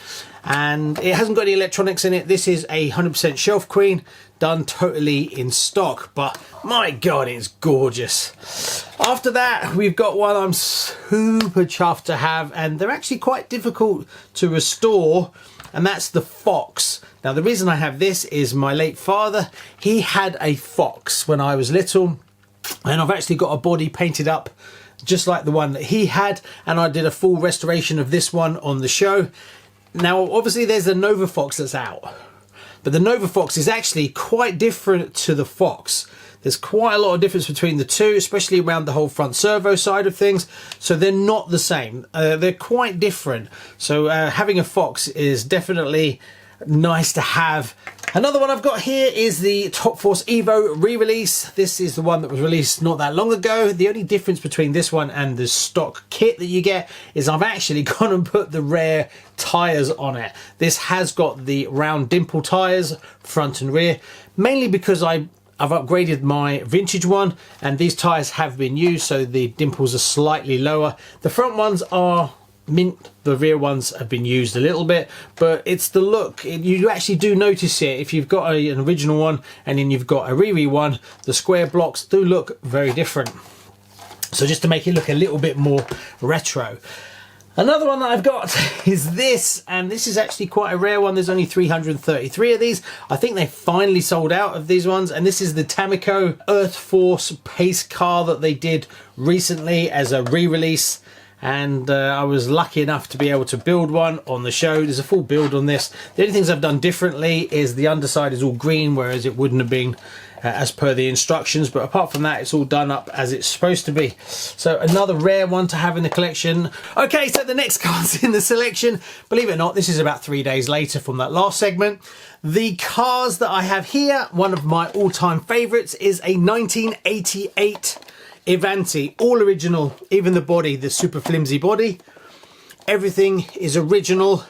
and it hasn't got any electronics in it. This is a 100% Shelf Queen, done totally in stock, but my god, it's gorgeous. After that, we've got one I'm super chuffed to have, and they're actually quite difficult to restore, and that's the Fox. Now, the reason I have this is my late father, he had a Fox when I was little, and I've actually got a body painted up just like the one that he had, and I did a full restoration of this one on the show. Now, obviously, there's the Nova Fox that's out, but the Nova Fox is actually quite different to the Fox. There's quite a lot of difference between the two, especially around the whole front servo side of things. So they're not the same. They're quite different. So having a Fox is definitely nice to have. Another one I've got here is the Top Force Evo re-release. This is the one that was released not that long ago. The only difference between this one and the stock kit that you get is I've actually gone and put the rare tyres on it. This has got the round dimple tyres, front and rear, mainly because I've upgraded my vintage one, and these tyres have been used, so the dimples are slightly lower. The front ones are mint, the rear ones have been used a little bit, but it's the look. You actually do notice it if you've got an original one and then you've got a re one. The square blocks do look very different, so just to make it look a little bit more retro. Another one that I've got is this, and this is actually quite a rare one. There's only 333 of these. I think they finally sold out of these ones, and this is the Tamico Earth Force pace car that they did recently as a re-release, and I was lucky enough to be able to build one on the show. There's a full build on this. The only things I've done differently is the underside is all green, whereas it wouldn't have been as per the instructions, but apart from that, it's all done up as it's supposed to be. So another rare one to have in the collection. Okay, so the next car's in the selection. Believe it or not, this is about 3 days later from that last segment. The cars that I have here, one of my all-time favorites, is a 1988 Avanti, all original, even the body, the super flimsy body. Everything is original.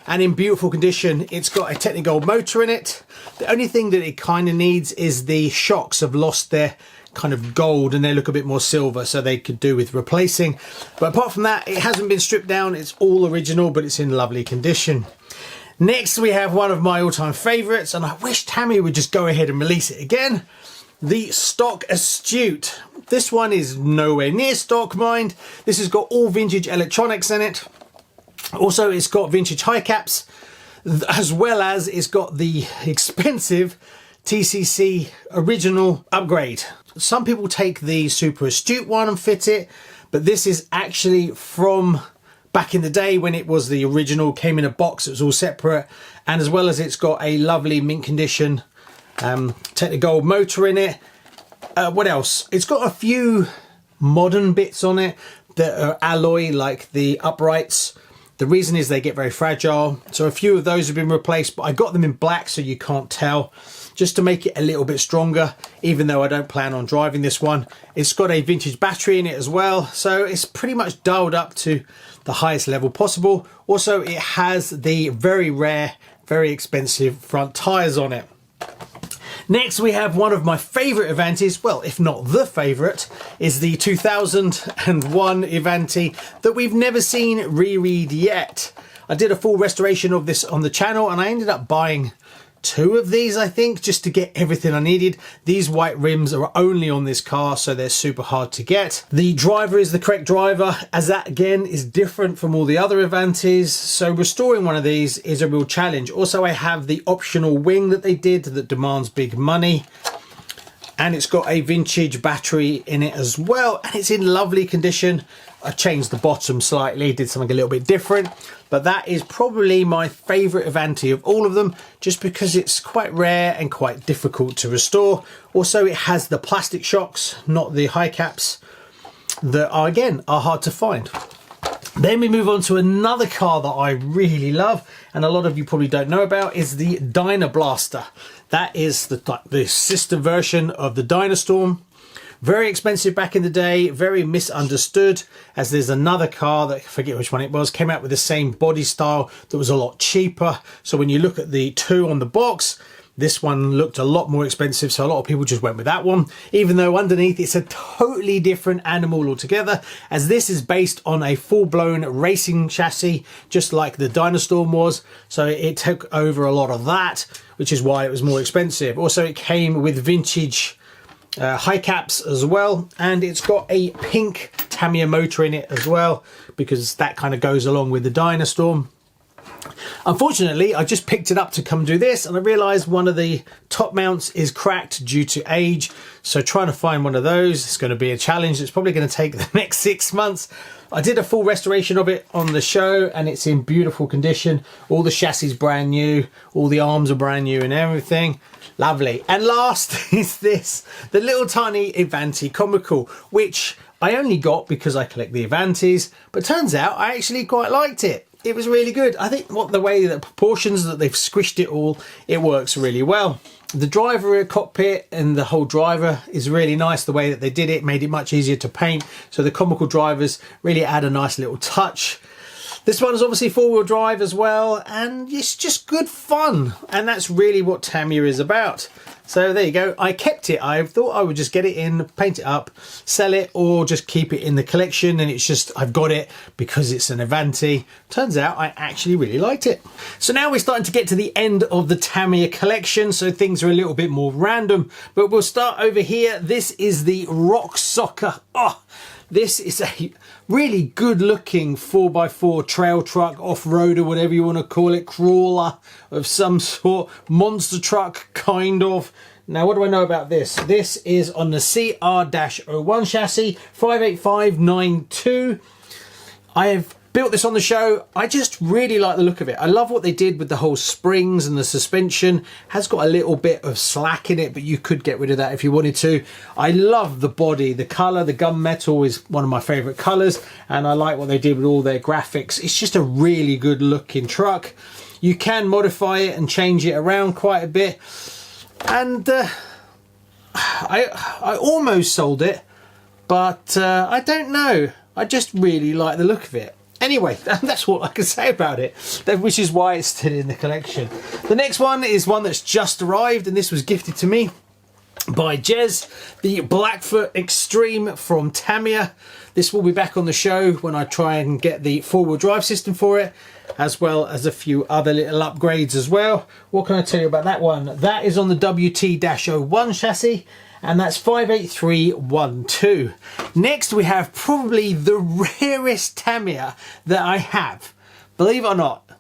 and in beautiful condition. It's got a Technigold motor in it. The only thing that it kind of needs is the shocks have lost their kind of gold and they look a bit more silver, so they could do with replacing. But apart from that, it hasn't been stripped down. It's all original, but it's in lovely condition. Next, we have one of my all-time favorites, and I wish Tamiya would just go ahead and release it again. The Stock Astute. This one is nowhere near stock, mind. This has got all vintage electronics in it. Also, it's got vintage high caps, as well as it's got the expensive TCC original upgrade. Some people take the Super Astute one and fit it, but this is actually from back in the day when it was the original, came in a box, it was all separate, and as well as it's got a lovely mint condition Technigold motor in it. What else? It's got a few modern bits on it that are alloy, like the uprights. The reason is they get very fragile, so a few of those have been replaced, but I got them in black so you can't tell, just to make it a little bit stronger, even though I don't plan on driving this one. It's got a vintage battery in it as well, so it's pretty much dialed up to the highest level possible. Also, it has the very rare, very expensive front tyres on it. Next, we have one of my favourite Avantis, well, if not the favourite, is the 2001 Avanti that we've never seen reread yet. I did a full restoration of this on the channel, and I ended up buying 2 of these, I think, just to get everything I needed. These white rims are only on this car, so they're super hard to get. The driver is the correct driver, as that again is different from all the other Avantis, so restoring one of these is a real challenge. Also, I have the optional wing that they did that demands big money, and it's got a vintage battery in it as well, and it's in lovely condition. I changed the bottom slightly, did something a little bit different, but that is probably my favourite Avanti of all of them, just because it's quite rare and quite difficult to restore. Also, it has the plastic shocks, not the high caps, that are again hard to find. Then we move on to another car that I really love, and a lot of you probably don't know about, is the Dyna Blaster. That is the sister version of the Dynastorm. Very expensive back in the day, very misunderstood, as there's another car that I forget which one it was, came out with the same body style that was a lot cheaper. So when you look at the 2 on the box, this one looked a lot more expensive, so a lot of people just went with that one, even though underneath it's a totally different animal altogether, as this is based on a full-blown racing chassis, just like the Dynastorm was. So it took over a lot of that, which is why it was more expensive. Also, it came with vintage high caps as well, and it's got a pink Tamiya motor in it as well, because that kind of goes along with the Dynastorm. Unfortunately, I just picked it up to come do this, and I realized one of the top mounts is cracked due to age, so trying to find one of those is going to be a challenge. It's probably going to take the next 6 months. I did a full restoration of it on the show, and it's in beautiful condition. All the chassis brand new, all the arms are brand new and everything. Lovely. And last is this, the little tiny Avanti Comical, which I only got because I collect the Avantis, but turns out I actually quite liked it. It was really good. I think the way that proportions that they've squished it all, it works really well. The driver cockpit and the whole driver is really nice. The way that they did it made it much easier to paint. So the comical drivers really add a nice little touch. This one is obviously 4-wheel drive as well, and it's just good fun. And that's really what Tamiya is about. So there you go. I kept it. I thought I would just get it in, paint it up, sell it, or just keep it in the collection. And it's just, I've got it because it's an Avanti. Turns out I actually really liked it. So now we're starting to get to the end of the Tamiya collection. So things are a little bit more random, but we'll start over here. This is the Rock Socker. Oh, this is a really good looking 4x4 trail truck, off-roader, whatever you want to call it, crawler of some sort, monster truck kind of. Now what do I know about this? This is on the CR-01 chassis, 58592. I have built this on the show. I just really like the look of it. I love what they did with the whole springs and the suspension. Has got a little bit of slack in it, but you could get rid of that if you wanted to. I love the body, the color, the gunmetal is one of my favorite colors, and I like what they did with all their graphics. It's just a really good looking truck. You can modify it and change it around quite a bit, and I almost sold it, but I don't know. I just really like the look of it. Anyway, that's what I can say about it, which is why it's still in the collection. The next one is one that's just arrived, and this was gifted to me by Jez, the Blackfoot Extreme from Tamiya. This will be back on the show when I try and get the four-wheel drive system for it, as well as a few other little upgrades as well. What can I tell you about that one? That is on the WT-01 chassis, and that's 58312. Next we have probably the rarest Tamiya that I have. Believe it or not,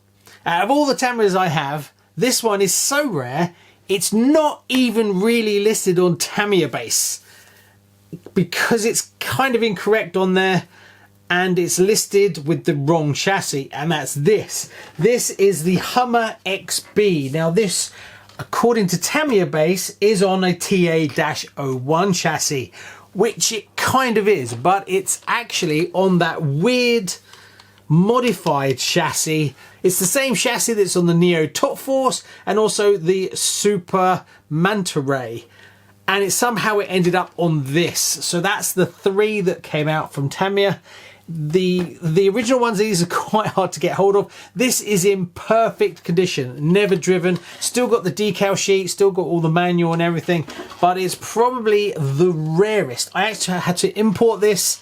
out of all the Tamiyas I have, this one is so rare, it's not even really listed on Tamiya base, because it's kind of incorrect on there, and it's listed with the wrong chassis, and that's this. This is the Hummer XB. Now this, according to Tamiya base, is on a TA-01 chassis, which it kind of is, but it's actually on that weird modified chassis. It's the same chassis that's on the Neo Top Force and also the Super Manta Ray, and it somehow it ended up on this. So that's the three that came out from Tamiya. The original ones, these are quite hard to get hold of. This is in perfect condition, never driven, still got the decal sheet, still got all the manual and everything, but it's probably the rarest. I actually had to import this,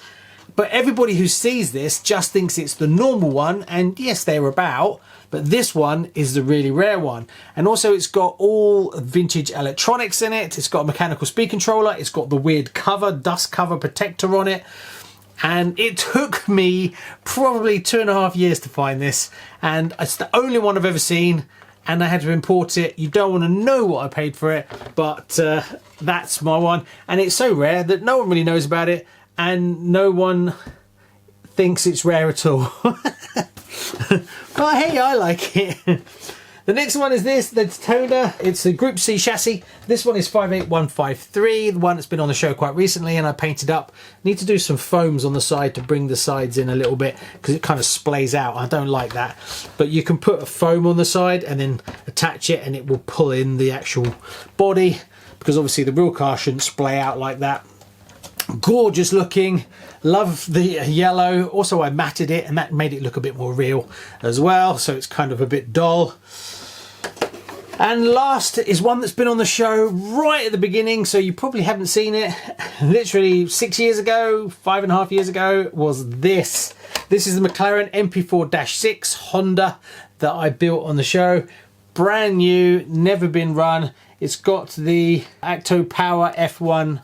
but everybody who sees this just thinks it's the normal one, and yes, they're about, but this one is the really rare one. And also it's got all vintage electronics in it. It's got a mechanical speed controller, it's got the weird cover, dust cover protector on it. And it took me probably 2.5 years to find this, and it's the only one I've ever seen, and I had to import it. You don't want to know what I paid for it, but that's my one. And it's so rare that no one really knows about it, and no one thinks it's rare at all. But hey, I like it. The next one is this, the Daytona. It's a Group C chassis. This one is 58153, the one that's been on the show quite recently, and I painted up. Need to do some foams on the side to bring the sides in a little bit, because it kind of splays out. I don't like that. But you can put a foam on the side and then attach it, and it will pull in the actual body, because obviously the real car shouldn't splay out like that. Gorgeous looking, love the yellow. Also I matted it, and that made it look a bit more real as well, so it's kind of a bit dull. And last is one that's been on the show right at the beginning, so you probably haven't seen it. Literally 6 years ago, 5.5 years ago, was this. This is the McLaren MP4-6 Honda that I built on the show. Brand new, never been run. It's got the Acto Power F1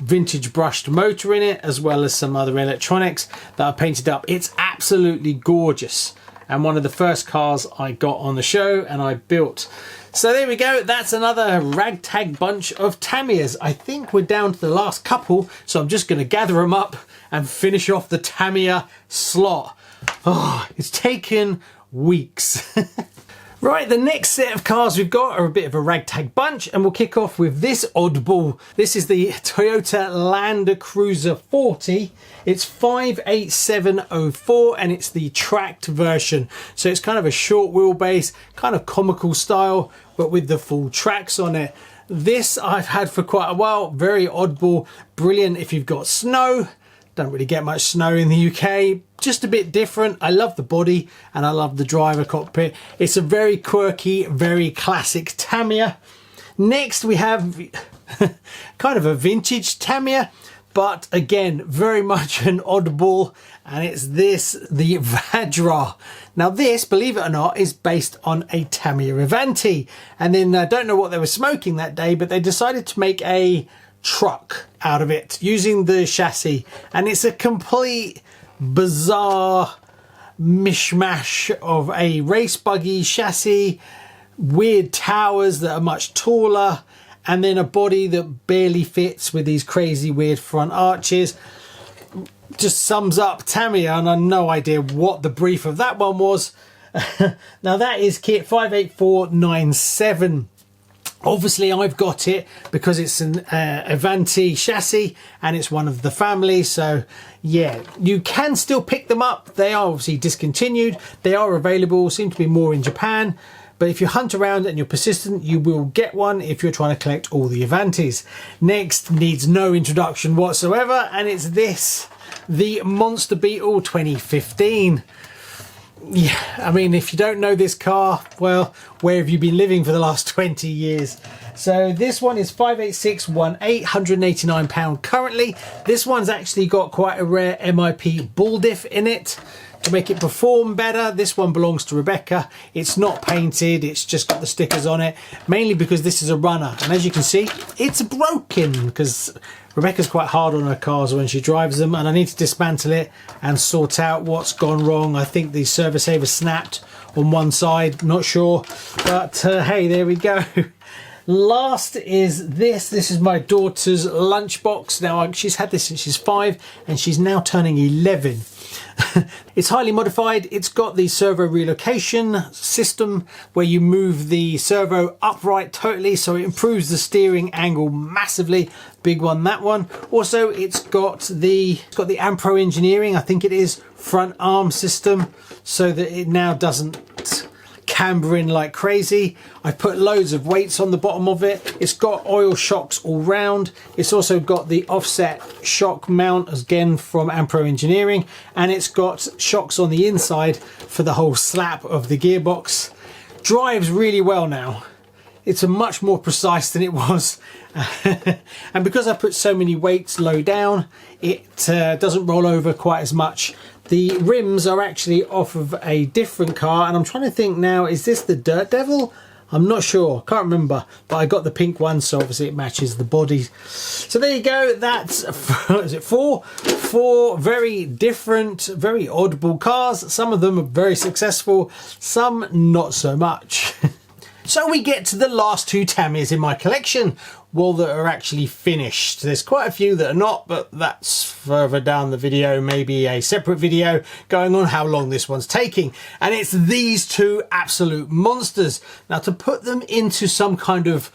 vintage brushed motor in it, as well as some other electronics that I painted up. It's absolutely gorgeous, and one of the first cars I got on the show and I built. So there we go, that's another ragtag bunch of Tamiyas. I think we're down to the last couple, so I'm just going to gather them up and finish off the Tamiya slot. Oh, it's taken weeks. Right, the next set of cars we've got are a bit of a ragtag bunch, and we'll kick off with this oddball. This is the Toyota Land Cruiser 40. It's 58704, and it's the tracked version. So it's kind of a short wheelbase, kind of comical style, but with the full tracks on it. This I've had for quite a while, very oddball, brilliant if you've got snow. Don't really get much snow in the UK, just a bit different. I love the body and I love the driver cockpit. It's a very quirky, very classic Tamiya. Next we have kind of a vintage Tamiya, but again, very much an oddball, and it's this, the Vajra. Now this, believe it or not, is based on a Tamiya Avanti, and then I don't know what they were smoking that day, but they decided to make a truck out of it using the chassis, and it's a complete bizarre mishmash of a race buggy chassis, weird towers that are much taller, and then a body that barely fits with these crazy weird front arches. Just sums up Tamiya, and I have no idea what the brief of that one was. Now that is kit 58497. Obviously I've got it because it's an Avanti chassis and it's one of the family, so yeah, you can still pick them up. They are obviously discontinued, they are available, seem to be more in Japan, but if you hunt around and you're persistent, you will get one if you're trying to collect all the Avantis. Next needs no introduction whatsoever, and it's this. the Monster Beetle 2015. Yeah, I mean, if you don't know this car, well, where have you been living for the last 20 years? So this one is 58618, £189 currently. This one's actually got quite a rare MIP bull diff in it to make it perform better. This one belongs to Rebecca. It's not painted, it's just got the stickers on it, mainly because this is a runner. And as you can see, it's broken because Rebecca's quite hard on her cars when she drives them, and I need to dismantle it and sort out what's gone wrong. I think the service saver snapped on one side, not sure, but hey, there we go. Last is this. This is my daughter's lunchbox. Now, she's had this since she's 5 and she's now turning 11. It's highly modified. It's got the servo relocation system where you move the servo upright totally, so it improves the steering angle massively. Big one, that one. Also, it's got the Ampro engineering, I think it is, front arm system, so that it now doesn't camber in like crazy. I put loads of weights on the bottom of it. It's got oil shocks all round. It's also got the offset shock mount, again from Ampro Engineering, and it's got shocks on the inside for the whole slap of the gearbox. Drives really well now. It's a much more precise than it was. And because I put so many weights low down, it doesn't roll over quite as much. The rims are actually off of a different car, and I'm trying to think now, is this the Dirt Devil? I'm not sure, can't remember, but I got the pink one, so obviously it matches the body. So there you go, that's, is it four very different, very oddball cars. Some of them are very successful, some not so much. So we get to the last 2 Tamiyas in my collection, well, that are actually finished. There's quite a few that are not, but that's further down the video, maybe a separate video going on how long this one's taking. And it's these 2 absolute monsters. Now, to put them into some kind of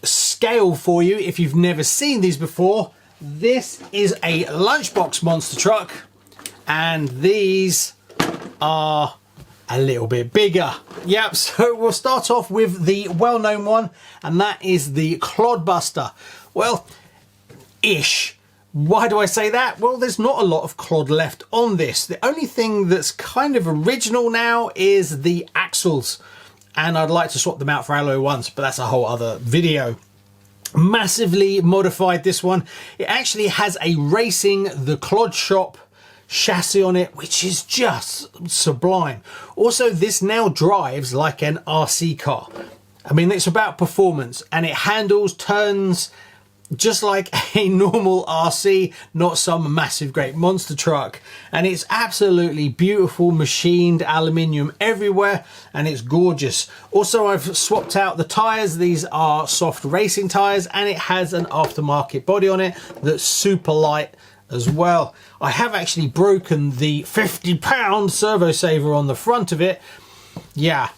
scale for you, if you've never seen these before, this is a lunchbox monster truck, and these are a little bit bigger. Yep, so we'll start off with the well-known one, and that is the Clodbuster. Well, ish. Why do I say that? Well, there's not a lot of clod left on this. The only thing that's kind of original now is the axles, and I'd like to swap them out for alloy ones, but that's a whole other video. Massively modified, this one. It actually has a Racing the Clod Shop chassis on it, which is just sublime. Also, this now drives like an RC car. I mean, it's about performance, and it handles, turns just like a normal RC, not some massive great monster truck. And it's absolutely beautiful, machined aluminium everywhere, and it's gorgeous. Also, I've swapped out the tires. These are soft racing tires, and it has an aftermarket body on it that's super light as well. I have actually broken the 50-pound servo saver on the front of it. Yeah,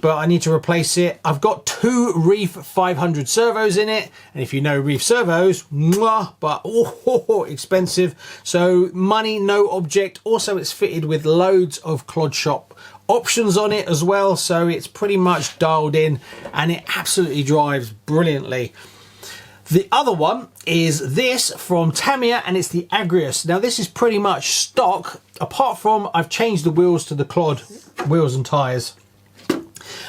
but I need to replace it. I've got 2 Reef 500 servos in it, and if you know Reef servos, mwah, but expensive. So money, no object. Also, it's fitted with loads of Clod Shop options on it as well, so it's pretty much dialed in, and it absolutely drives brilliantly. The other one is this from Tamiya, and it's the Agrius. Now, this is pretty much stock, apart from I've changed the wheels to the Clod wheels and tyres.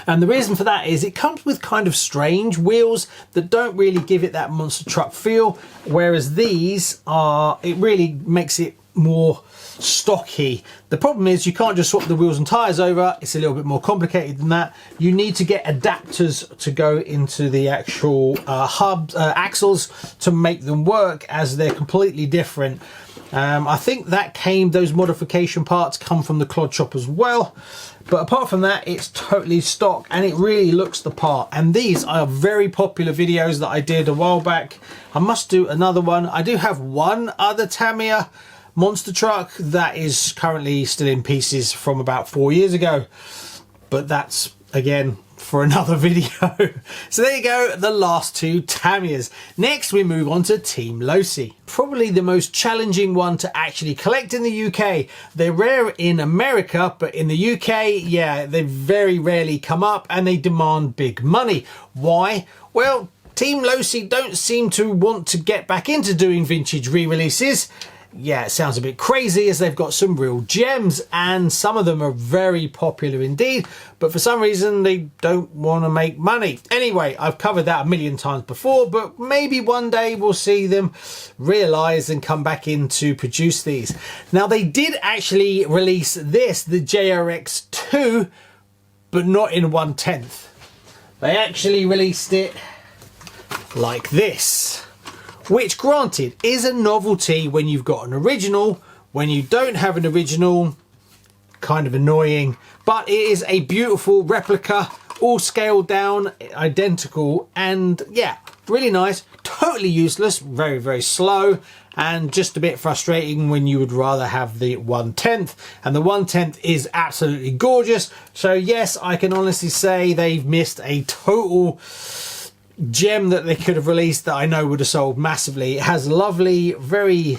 And the reason for that is it comes with kind of strange wheels that don't really give it that monster truck feel, whereas these are, it really makes it more stocky. The problem is you can't just swap the wheels and tyres over. It's a little bit more complicated than that. You need to get adapters to go into the actual axles to make them work, as they're completely different. I think that those modification parts come from the Clod Shop as well. But apart from that, it's totally stock, and it really looks the part. And these are very popular videos that I did a while back. I must do another one. I do have one other Tamiya monster truck that is currently still in pieces from about 4 years ago, but that's again for another video. So there you go, the last 2 Tamiyas. Next we move on to Team Losi. Probably the most challenging one to actually collect in the UK. They're rare in America, but in the UK, yeah, they very rarely come up, and they demand big money. Why? Well, Team Losi don't seem to want to get back into doing vintage re-releases. yeah, it sounds a bit crazy, as they've got some real gems and some of them are very popular indeed, but for some reason they don't want to make money. Anyway, I've covered that a million times before, but maybe one day we'll see them realize and come back in to produce these. Now, they did actually release this, the JRX2, but not in 1/10. They actually released it like this, which granted is a novelty when you've got an original. When you don't have an original, kind of annoying, but it is a beautiful replica, all scaled down, identical, and yeah, really nice. Totally useless, very, very slow, and just a bit frustrating when you would rather have the 1/10, and the 1/10 is absolutely gorgeous. So yes, I can honestly say they've missed a total gem that they could have released that I know would have sold massively. It has lovely, very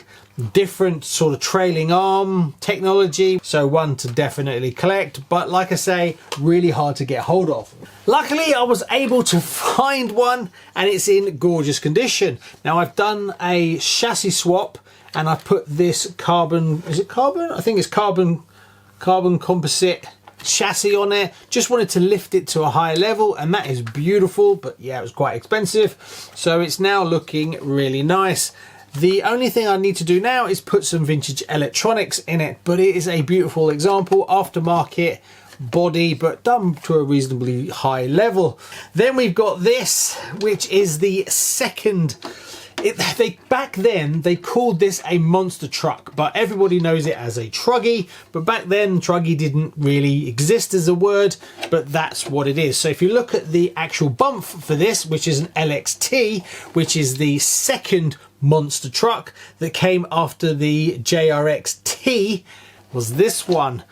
different sort of trailing arm technology, so one to definitely collect, but like I say, really hard to get hold of. Luckily, I was able to find one and it's in gorgeous condition. Now, I've done a chassis swap and I put this carbon, is it carbon? I think it's carbon composite chassis on it. Just wanted to lift it to a higher level, and that is beautiful, but yeah, it was quite expensive, so it's now looking really nice. The only thing I need to do now is put some vintage electronics in it, but it is a beautiful example, aftermarket body, but done to a reasonably high level. Then we've got this, which is the second. Back then they called this a monster truck, but everybody knows it as a truggy. But back then, truggy didn't really exist as a word, but that's what it is. So if you look at the actual bump for this, which is an LXT, which is the second monster truck that came after the JRXT, was this one.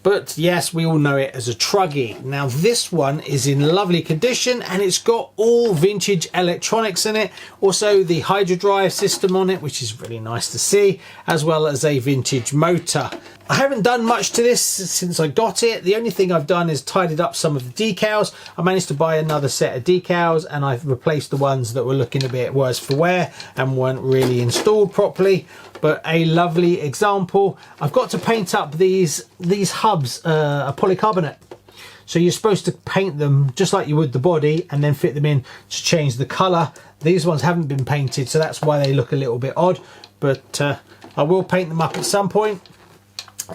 But yes, we all know it as a truggy. Now, this one is in lovely condition and it's got all vintage electronics in it. Also the hydrodrive system on it, which is really nice to see, as well as a vintage motor. I haven't done much to this since I got it. The only thing I've done is tidied up some of the decals. I managed to buy another set of decals and I've replaced the ones that were looking a bit worse for wear and weren't really installed properly. But a lovely example. I've got to paint up these hubs, a polycarbonate. So you're supposed to paint them just like you would the body and then fit them in to change the colour. These ones haven't been painted, so that's why they look a little bit odd. But I will paint them up at some point.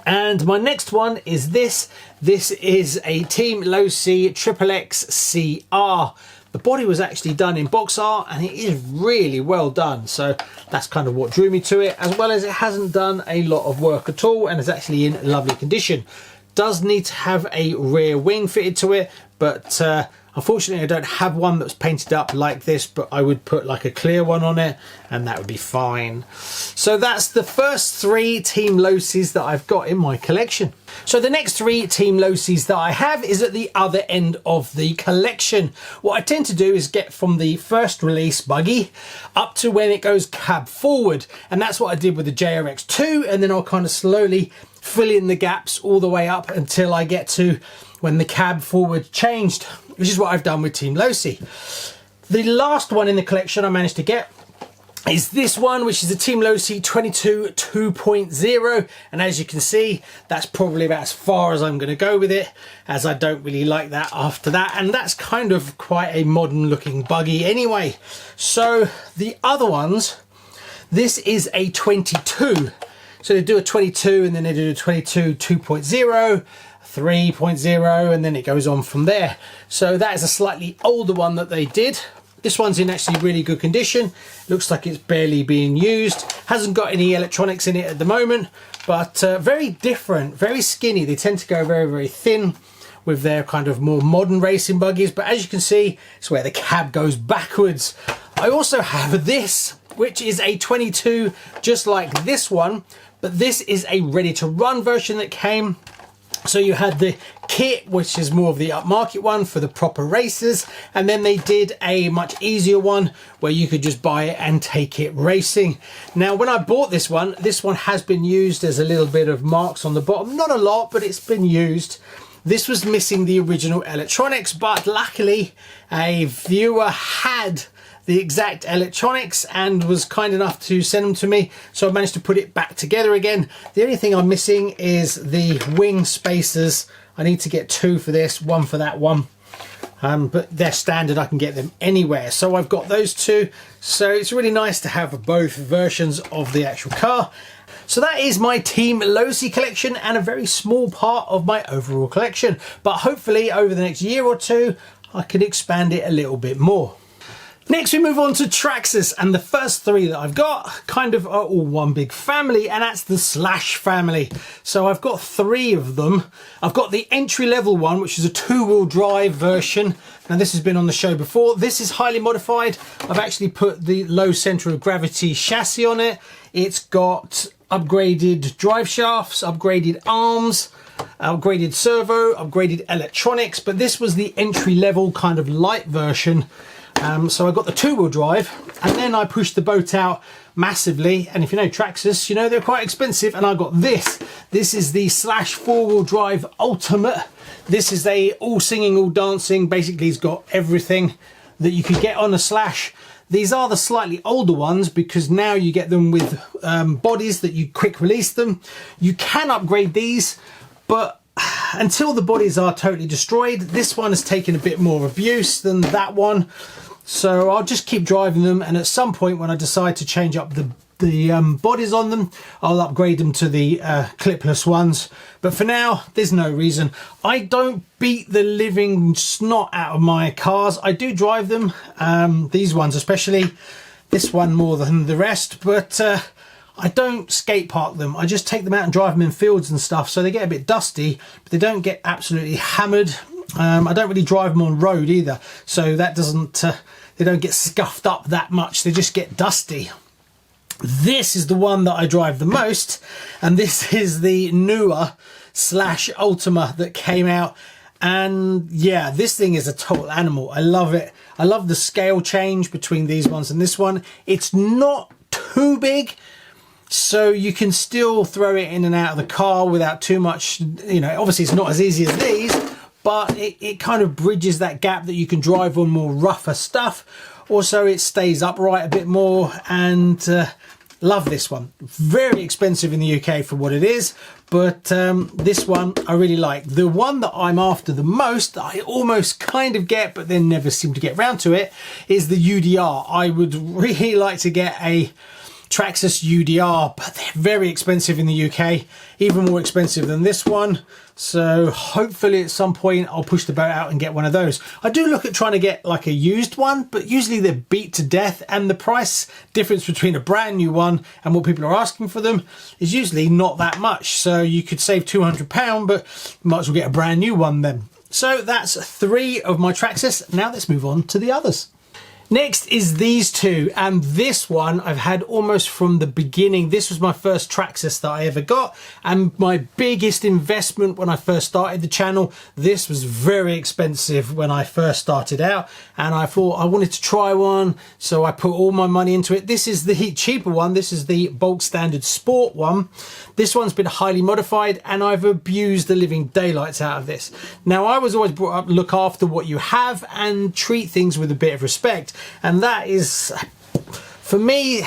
And my next one is this. This is a Team Losi XXX CR. The body was actually done in box art and it is really well done. So that's kind of what drew me to it, as well as it hasn't done a lot of work at all and is actually in lovely condition. Does need to have a rear wing fitted to it, but unfortunately I don't have one that's painted up like this, but I would put like a clear one on it and that would be fine. So that's the first 3 Team Losis that I've got in my collection. So the next 3 Team Losis that I have is at the other end of the collection. What I tend to do is get from the first release buggy up to when it goes cab forward, and that's what I did with the JRX2, and then I'll kind of slowly fill in the gaps all the way up until I get to when the cab forward changed, which is what I've done with Team Losi. The last one in the collection I managed to get is this one, which is the Team Losi 22 2.0, and as you can see, that's probably about as far as I'm going to go with it, as I don't really like that after that, and that's kind of quite a modern looking buggy anyway. So the other ones, this is a 22. So they do a 22 and then they do a 22 2.0, 3.0, and then it goes on from there. So that is a slightly older one that they did. This one's in actually really good condition. Looks like it's barely being used. Hasn't got any electronics in it at the moment, but very different, very skinny. They tend to go very, very thin with their kind of more modern racing buggies, but as you can see, it's where the cab goes backwards. I also have this, which is a 22, just like this one, but this is a ready to run version that came. So you had the kit, which is more of the upmarket one for the proper racers, and then they did a much easier one where you could just buy it and take it racing. Now, when I bought this one has been used as a little bit of marks on the bottom, not a lot, but it's been used. This was missing the original electronics, but luckily a viewer had the exact electronics and was kind enough to send them to me, so I managed to put it back together again. The only thing I'm missing is the wing spacers. I need to get 2 for this, 1 for that one. But they're standard, I can get them anywhere. So I've got those 2. So it's really nice to have both versions of the actual car. So that is my Team Losi collection and a very small part of my overall collection. But hopefully over the next year or 2, I can expand it a little bit more. Next we move on to Traxxas, and the first 3 that I've got kind of are all one big family, and that's the Slash family. So I've got 3 of them. I've got the entry level one, which is a 2-wheel drive version. Now this has been on the show before. This is highly modified. I've actually put the low center of gravity chassis on it. It's got upgraded drive shafts, upgraded arms, upgraded servo, upgraded electronics, but this was the entry level kind of light version. So I got the 2-wheel drive, and then I pushed the boat out massively, and if you know Traxxas, you know they're quite expensive, and I got this. This is the Slash 4-wheel drive Ultimate. This is a all singing, all dancing, basically it's got everything that you could get on a Slash. These are the slightly older ones because now you get them with bodies that you quick release them. You can upgrade these, but until the bodies are totally destroyed, this one has taken a bit more abuse than that one. So I'll just keep driving them, and at some point when I decide to change up the bodies on them, I'll upgrade them to the clipless ones. But for now, there's no reason. I don't beat the living snot out of my cars. I do drive them, these ones especially, this one more than the rest, but I don't skate park them. I just take them out and drive them in fields and stuff, so they get a bit dusty, but they don't get absolutely hammered. I don't really drive them on road either, so that doesn't, they don't get scuffed up that much, they just get dusty. This is the one that I drive the most, and this is the newer Slash Ultima that came out, and yeah, this thing is a total animal. I love it. I love the scale change between these ones and this one. It's not too big, so you can still throw it in and out of the car without too much, you know, obviously it's not as easy as these, but it kind of bridges that gap that you can drive on more rougher stuff. Also, it stays upright a bit more, and love this one. Very expensive in the UK for what it is, but this one I really like. The one that I'm after the most, that I almost kind of get but then never seem to get round to it, is the UDR. I would really like to get a Traxxas UDR, but they're very expensive in the UK, even more expensive than this one. So hopefully at some point I'll push the boat out and get one of those. I do look at trying to get like a used one, but usually they're beat to death, and the price difference between a brand new one and what people are asking for them is usually not that much. So you could save £200, but you might as well get a brand new one then. So that's 3 of my Traxxas. Now let's move on to the others. Next is these 2, and this one I've had almost from the beginning. This was my first Traxxas that I ever got, and my biggest investment when I first started the channel. This was very expensive when I first started out, and I thought I wanted to try one, so I put all my money into it. This is the cheaper one. This is the bulk standard sport one. This one's been highly modified, and I've abused the living daylights out of this. Now, I was always brought up, look after what you have and treat things with a bit of respect. And that is, for me,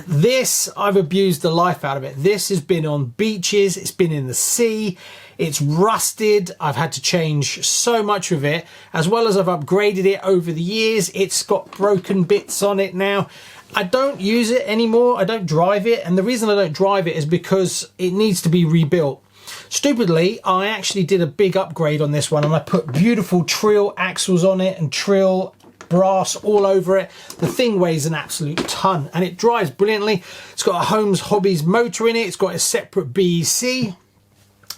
this, I've abused the life out of it. This has been on beaches, it's been in the sea, it's rusted. I've had to change so much of it, as well as I've upgraded it over the years. It's got broken bits on it now. I don't use it anymore, I don't drive it, and the reason I don't drive it is because it needs to be rebuilt. Stupidly, I actually did a big upgrade on this one, and I put beautiful Trill axles on it and Trill brass all over it. The thing weighs an absolute ton, and it drives brilliantly. It's got a Holmes Hobbies motor in it. It's got a separate BEC.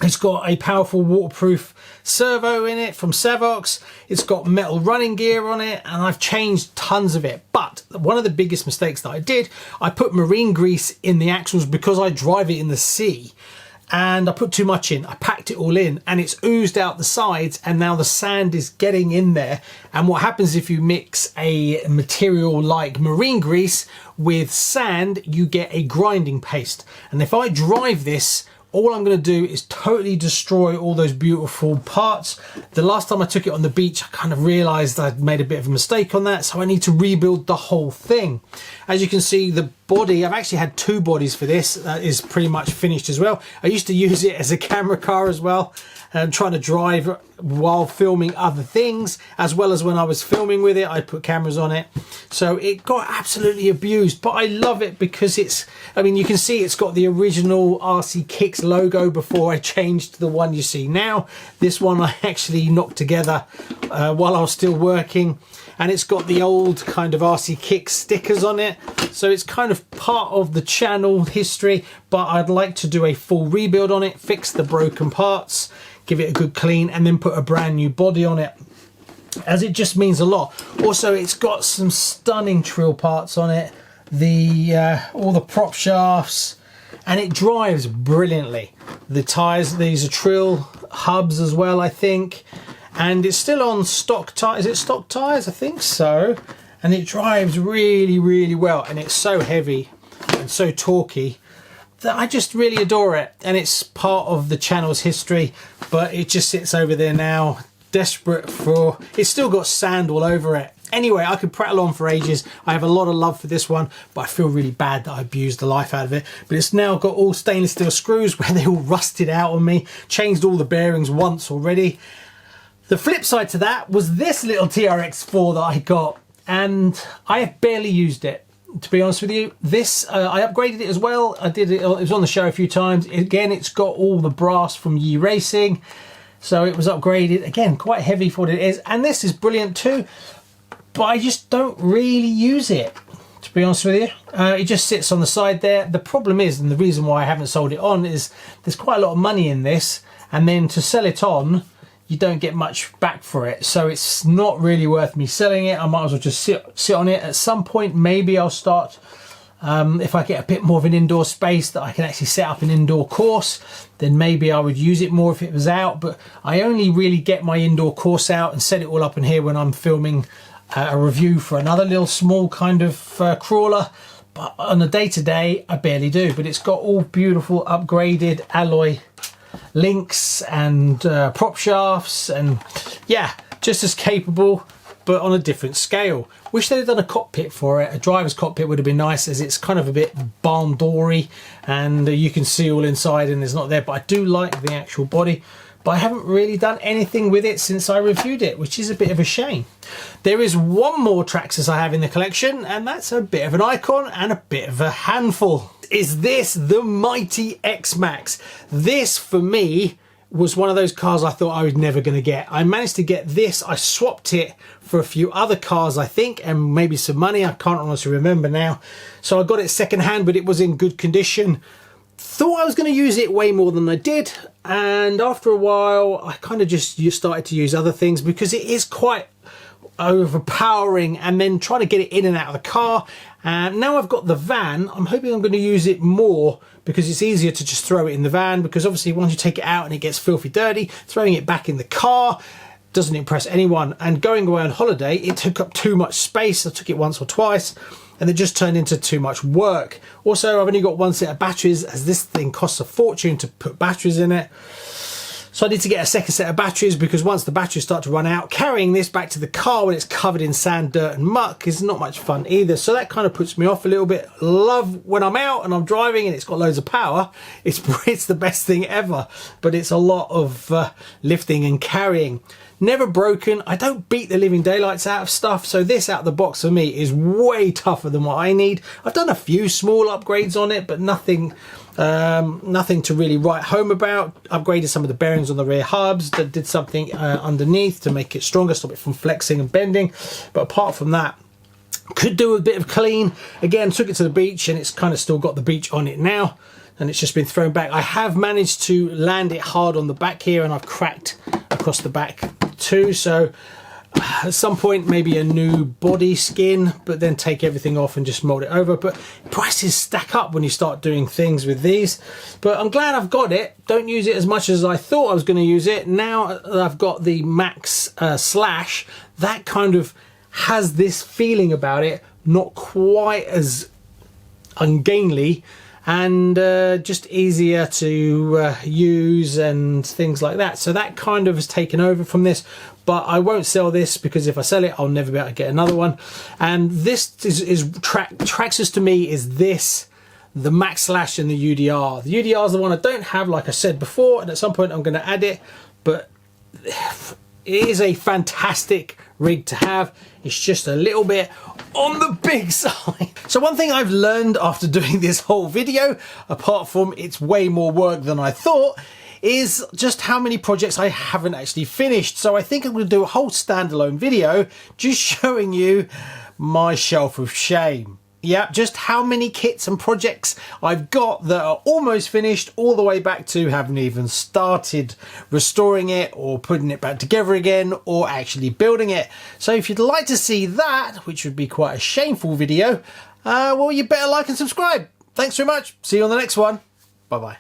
It's got a powerful waterproof servo in it from Savox. It's got metal running gear on it, and I've changed tons of it. But one of the biggest mistakes that I did, I put marine grease in the axles because I drive it in the sea. And I put too much in. I packed it all in, and it's oozed out the sides, and now the sand is getting in there. And what happens if you mix a material like marine grease with sand, you get a grinding paste. And if I drive this all I'm going to do is totally destroy all those beautiful parts. The last time I took it on the beach, I kind of realized I'd made a bit of a mistake on that, so I need to rebuild the whole thing. As you can see, the body, I've actually had 2 bodies for this, that is pretty much finished as well. I used to use it as a camera car as well, trying to drive while filming other things, as well as when I was filming with it, I put cameras on it. So it got absolutely abused, but I love it because it's, I mean, you can see it's got the original RCKicks logo before I changed to the one you see now. This one I actually knocked together while I was still working, and it's got the old kind of RCKicks stickers on it. So it's kind of part of the channel history, but I'd like to do a full rebuild on it, fix the broken parts, give it a good clean, and then put a brand new body on it, as it just means a lot. Also, it's got some stunning trill parts on it, all the prop shafts, and it drives brilliantly. The tyres, these are trill hubs as well, I think, and it's still on stock tyres. Is it stock tyres? I think so. And it drives really, really well, and it's so heavy and so torquey that I just really adore it. And it's part of the channel's history, but it just sits over there now, desperate for, it's still got sand all over it. Anyway, I could prattle on for ages. I have a lot of love for this one, but I feel really bad that I abused the life out of it. But it's now got all stainless steel screws where they all rusted out on me. Changed all the bearings once already. The flip side to that was this little TRX4 that I got, and I have barely used it, to be honest with you. This, I upgraded it as well. I did it, it was on the show a few times. Again, it's got all the brass from Ye Racing, so it was upgraded. Again, quite heavy for what it is, and this is brilliant too, but I just don't really use it, to be honest with you. It just sits on the side there. The problem is, and the reason why I haven't sold it on, is there's quite a lot of money in this, and then to sell it on, you don't get much back for it, so it's not really worth me selling it. I might as well just sit on it. At some point, maybe I'll start, if I get a bit more of an indoor space that I can actually set up an indoor course, then maybe I would use it more if it was out. But I only really get my indoor course out and set it all up in here when I'm filming a review for another little small kind of crawler. But on a day-to-day, I barely do. But it's got all beautiful upgraded alloy links and prop shafts, and yeah, just as capable, but on a different scale. Wish they'd done a cockpit for it. A driver's cockpit would have been nice, as it's kind of a bit barn doory, and you can see all inside and it's not there. But I do like the actual body, but I haven't really done anything with it since I reviewed it, which is a bit of a shame. There is one more Traxxas I have in the collection, and that's a bit of an icon and a bit of a handful. Is this the mighty X-Max? This, for me, was one of those cars I thought I was never going to get. I managed to get this. I swapped it for a few other cars, I think, and maybe some money. I can't honestly remember now. So I got it secondhand, but it was in good condition. Thought I was going to use it way more than I did, and after a while I kind of just started to use other things because it is quite overpowering, and then trying to get it in and out of the car. And now I've got the van, I'm hoping I'm going to use it more because it's easier to just throw it in the van, because obviously once you take it out and it gets filthy dirty, throwing it back in the car doesn't impress anyone. And going away on holiday, it took up too much space. I took it once or twice and it just turned into too much work. Also, I've only got one set of batteries, as this thing costs a fortune to put batteries in it. So I need to get a second set of batteries, because once the batteries start to run out, carrying this back to the car when it's covered in sand, dirt and muck is not much fun either. So that kind of puts me off a little bit. Love when I'm out and I'm driving and it's got loads of power. It's the best thing ever, but it's a lot of lifting and carrying. Never broken. I don't beat the living daylights out of stuff, so this out of the box for me is way tougher than what I need. I've done a few small upgrades on it, but nothing to really write home about. Upgraded some of the bearings on the rear hubs, that did something underneath to make it stronger, stop it from flexing and bending. But apart from that, could do a bit of clean. Again, took it to the beach and it's kind of still got the beach on it now, and it's just been thrown back. I have managed to land it hard on the back here, and I've cracked across the back too. So at some point maybe a new body skin, but then take everything off and just mold it over. But prices stack up when you start doing things with these. But I'm glad I've got it. Don't use it as much as I thought I was going to use it. Now that I've got the Max Slash, that kind of has this feeling about it, not quite as ungainly and just easier to use and things like that. So that kind of has taken over from this, but I won't sell this because if I sell it, I'll never be able to get another one. And this is Traxxas to me is this, the Max Slash and the UDR. The UDR is the one I don't have, like I said before, and at some point I'm going to add it, but it is a fantastic rig to have. It's just a little bit on the big side. So one thing I've learned after doing this whole video, apart from it's way more work than I thought, is just how many projects I haven't actually finished. So I think I'm going to do a whole standalone video just showing you my shelf of shame. Yeah, just how many kits and projects I've got that are almost finished, all the way back to haven't even started restoring it or putting it back together again or actually building it. So if you'd like to see that, which would be quite a shameful video, well, you better like and subscribe. Thanks very much. See you on the next one. Bye-bye.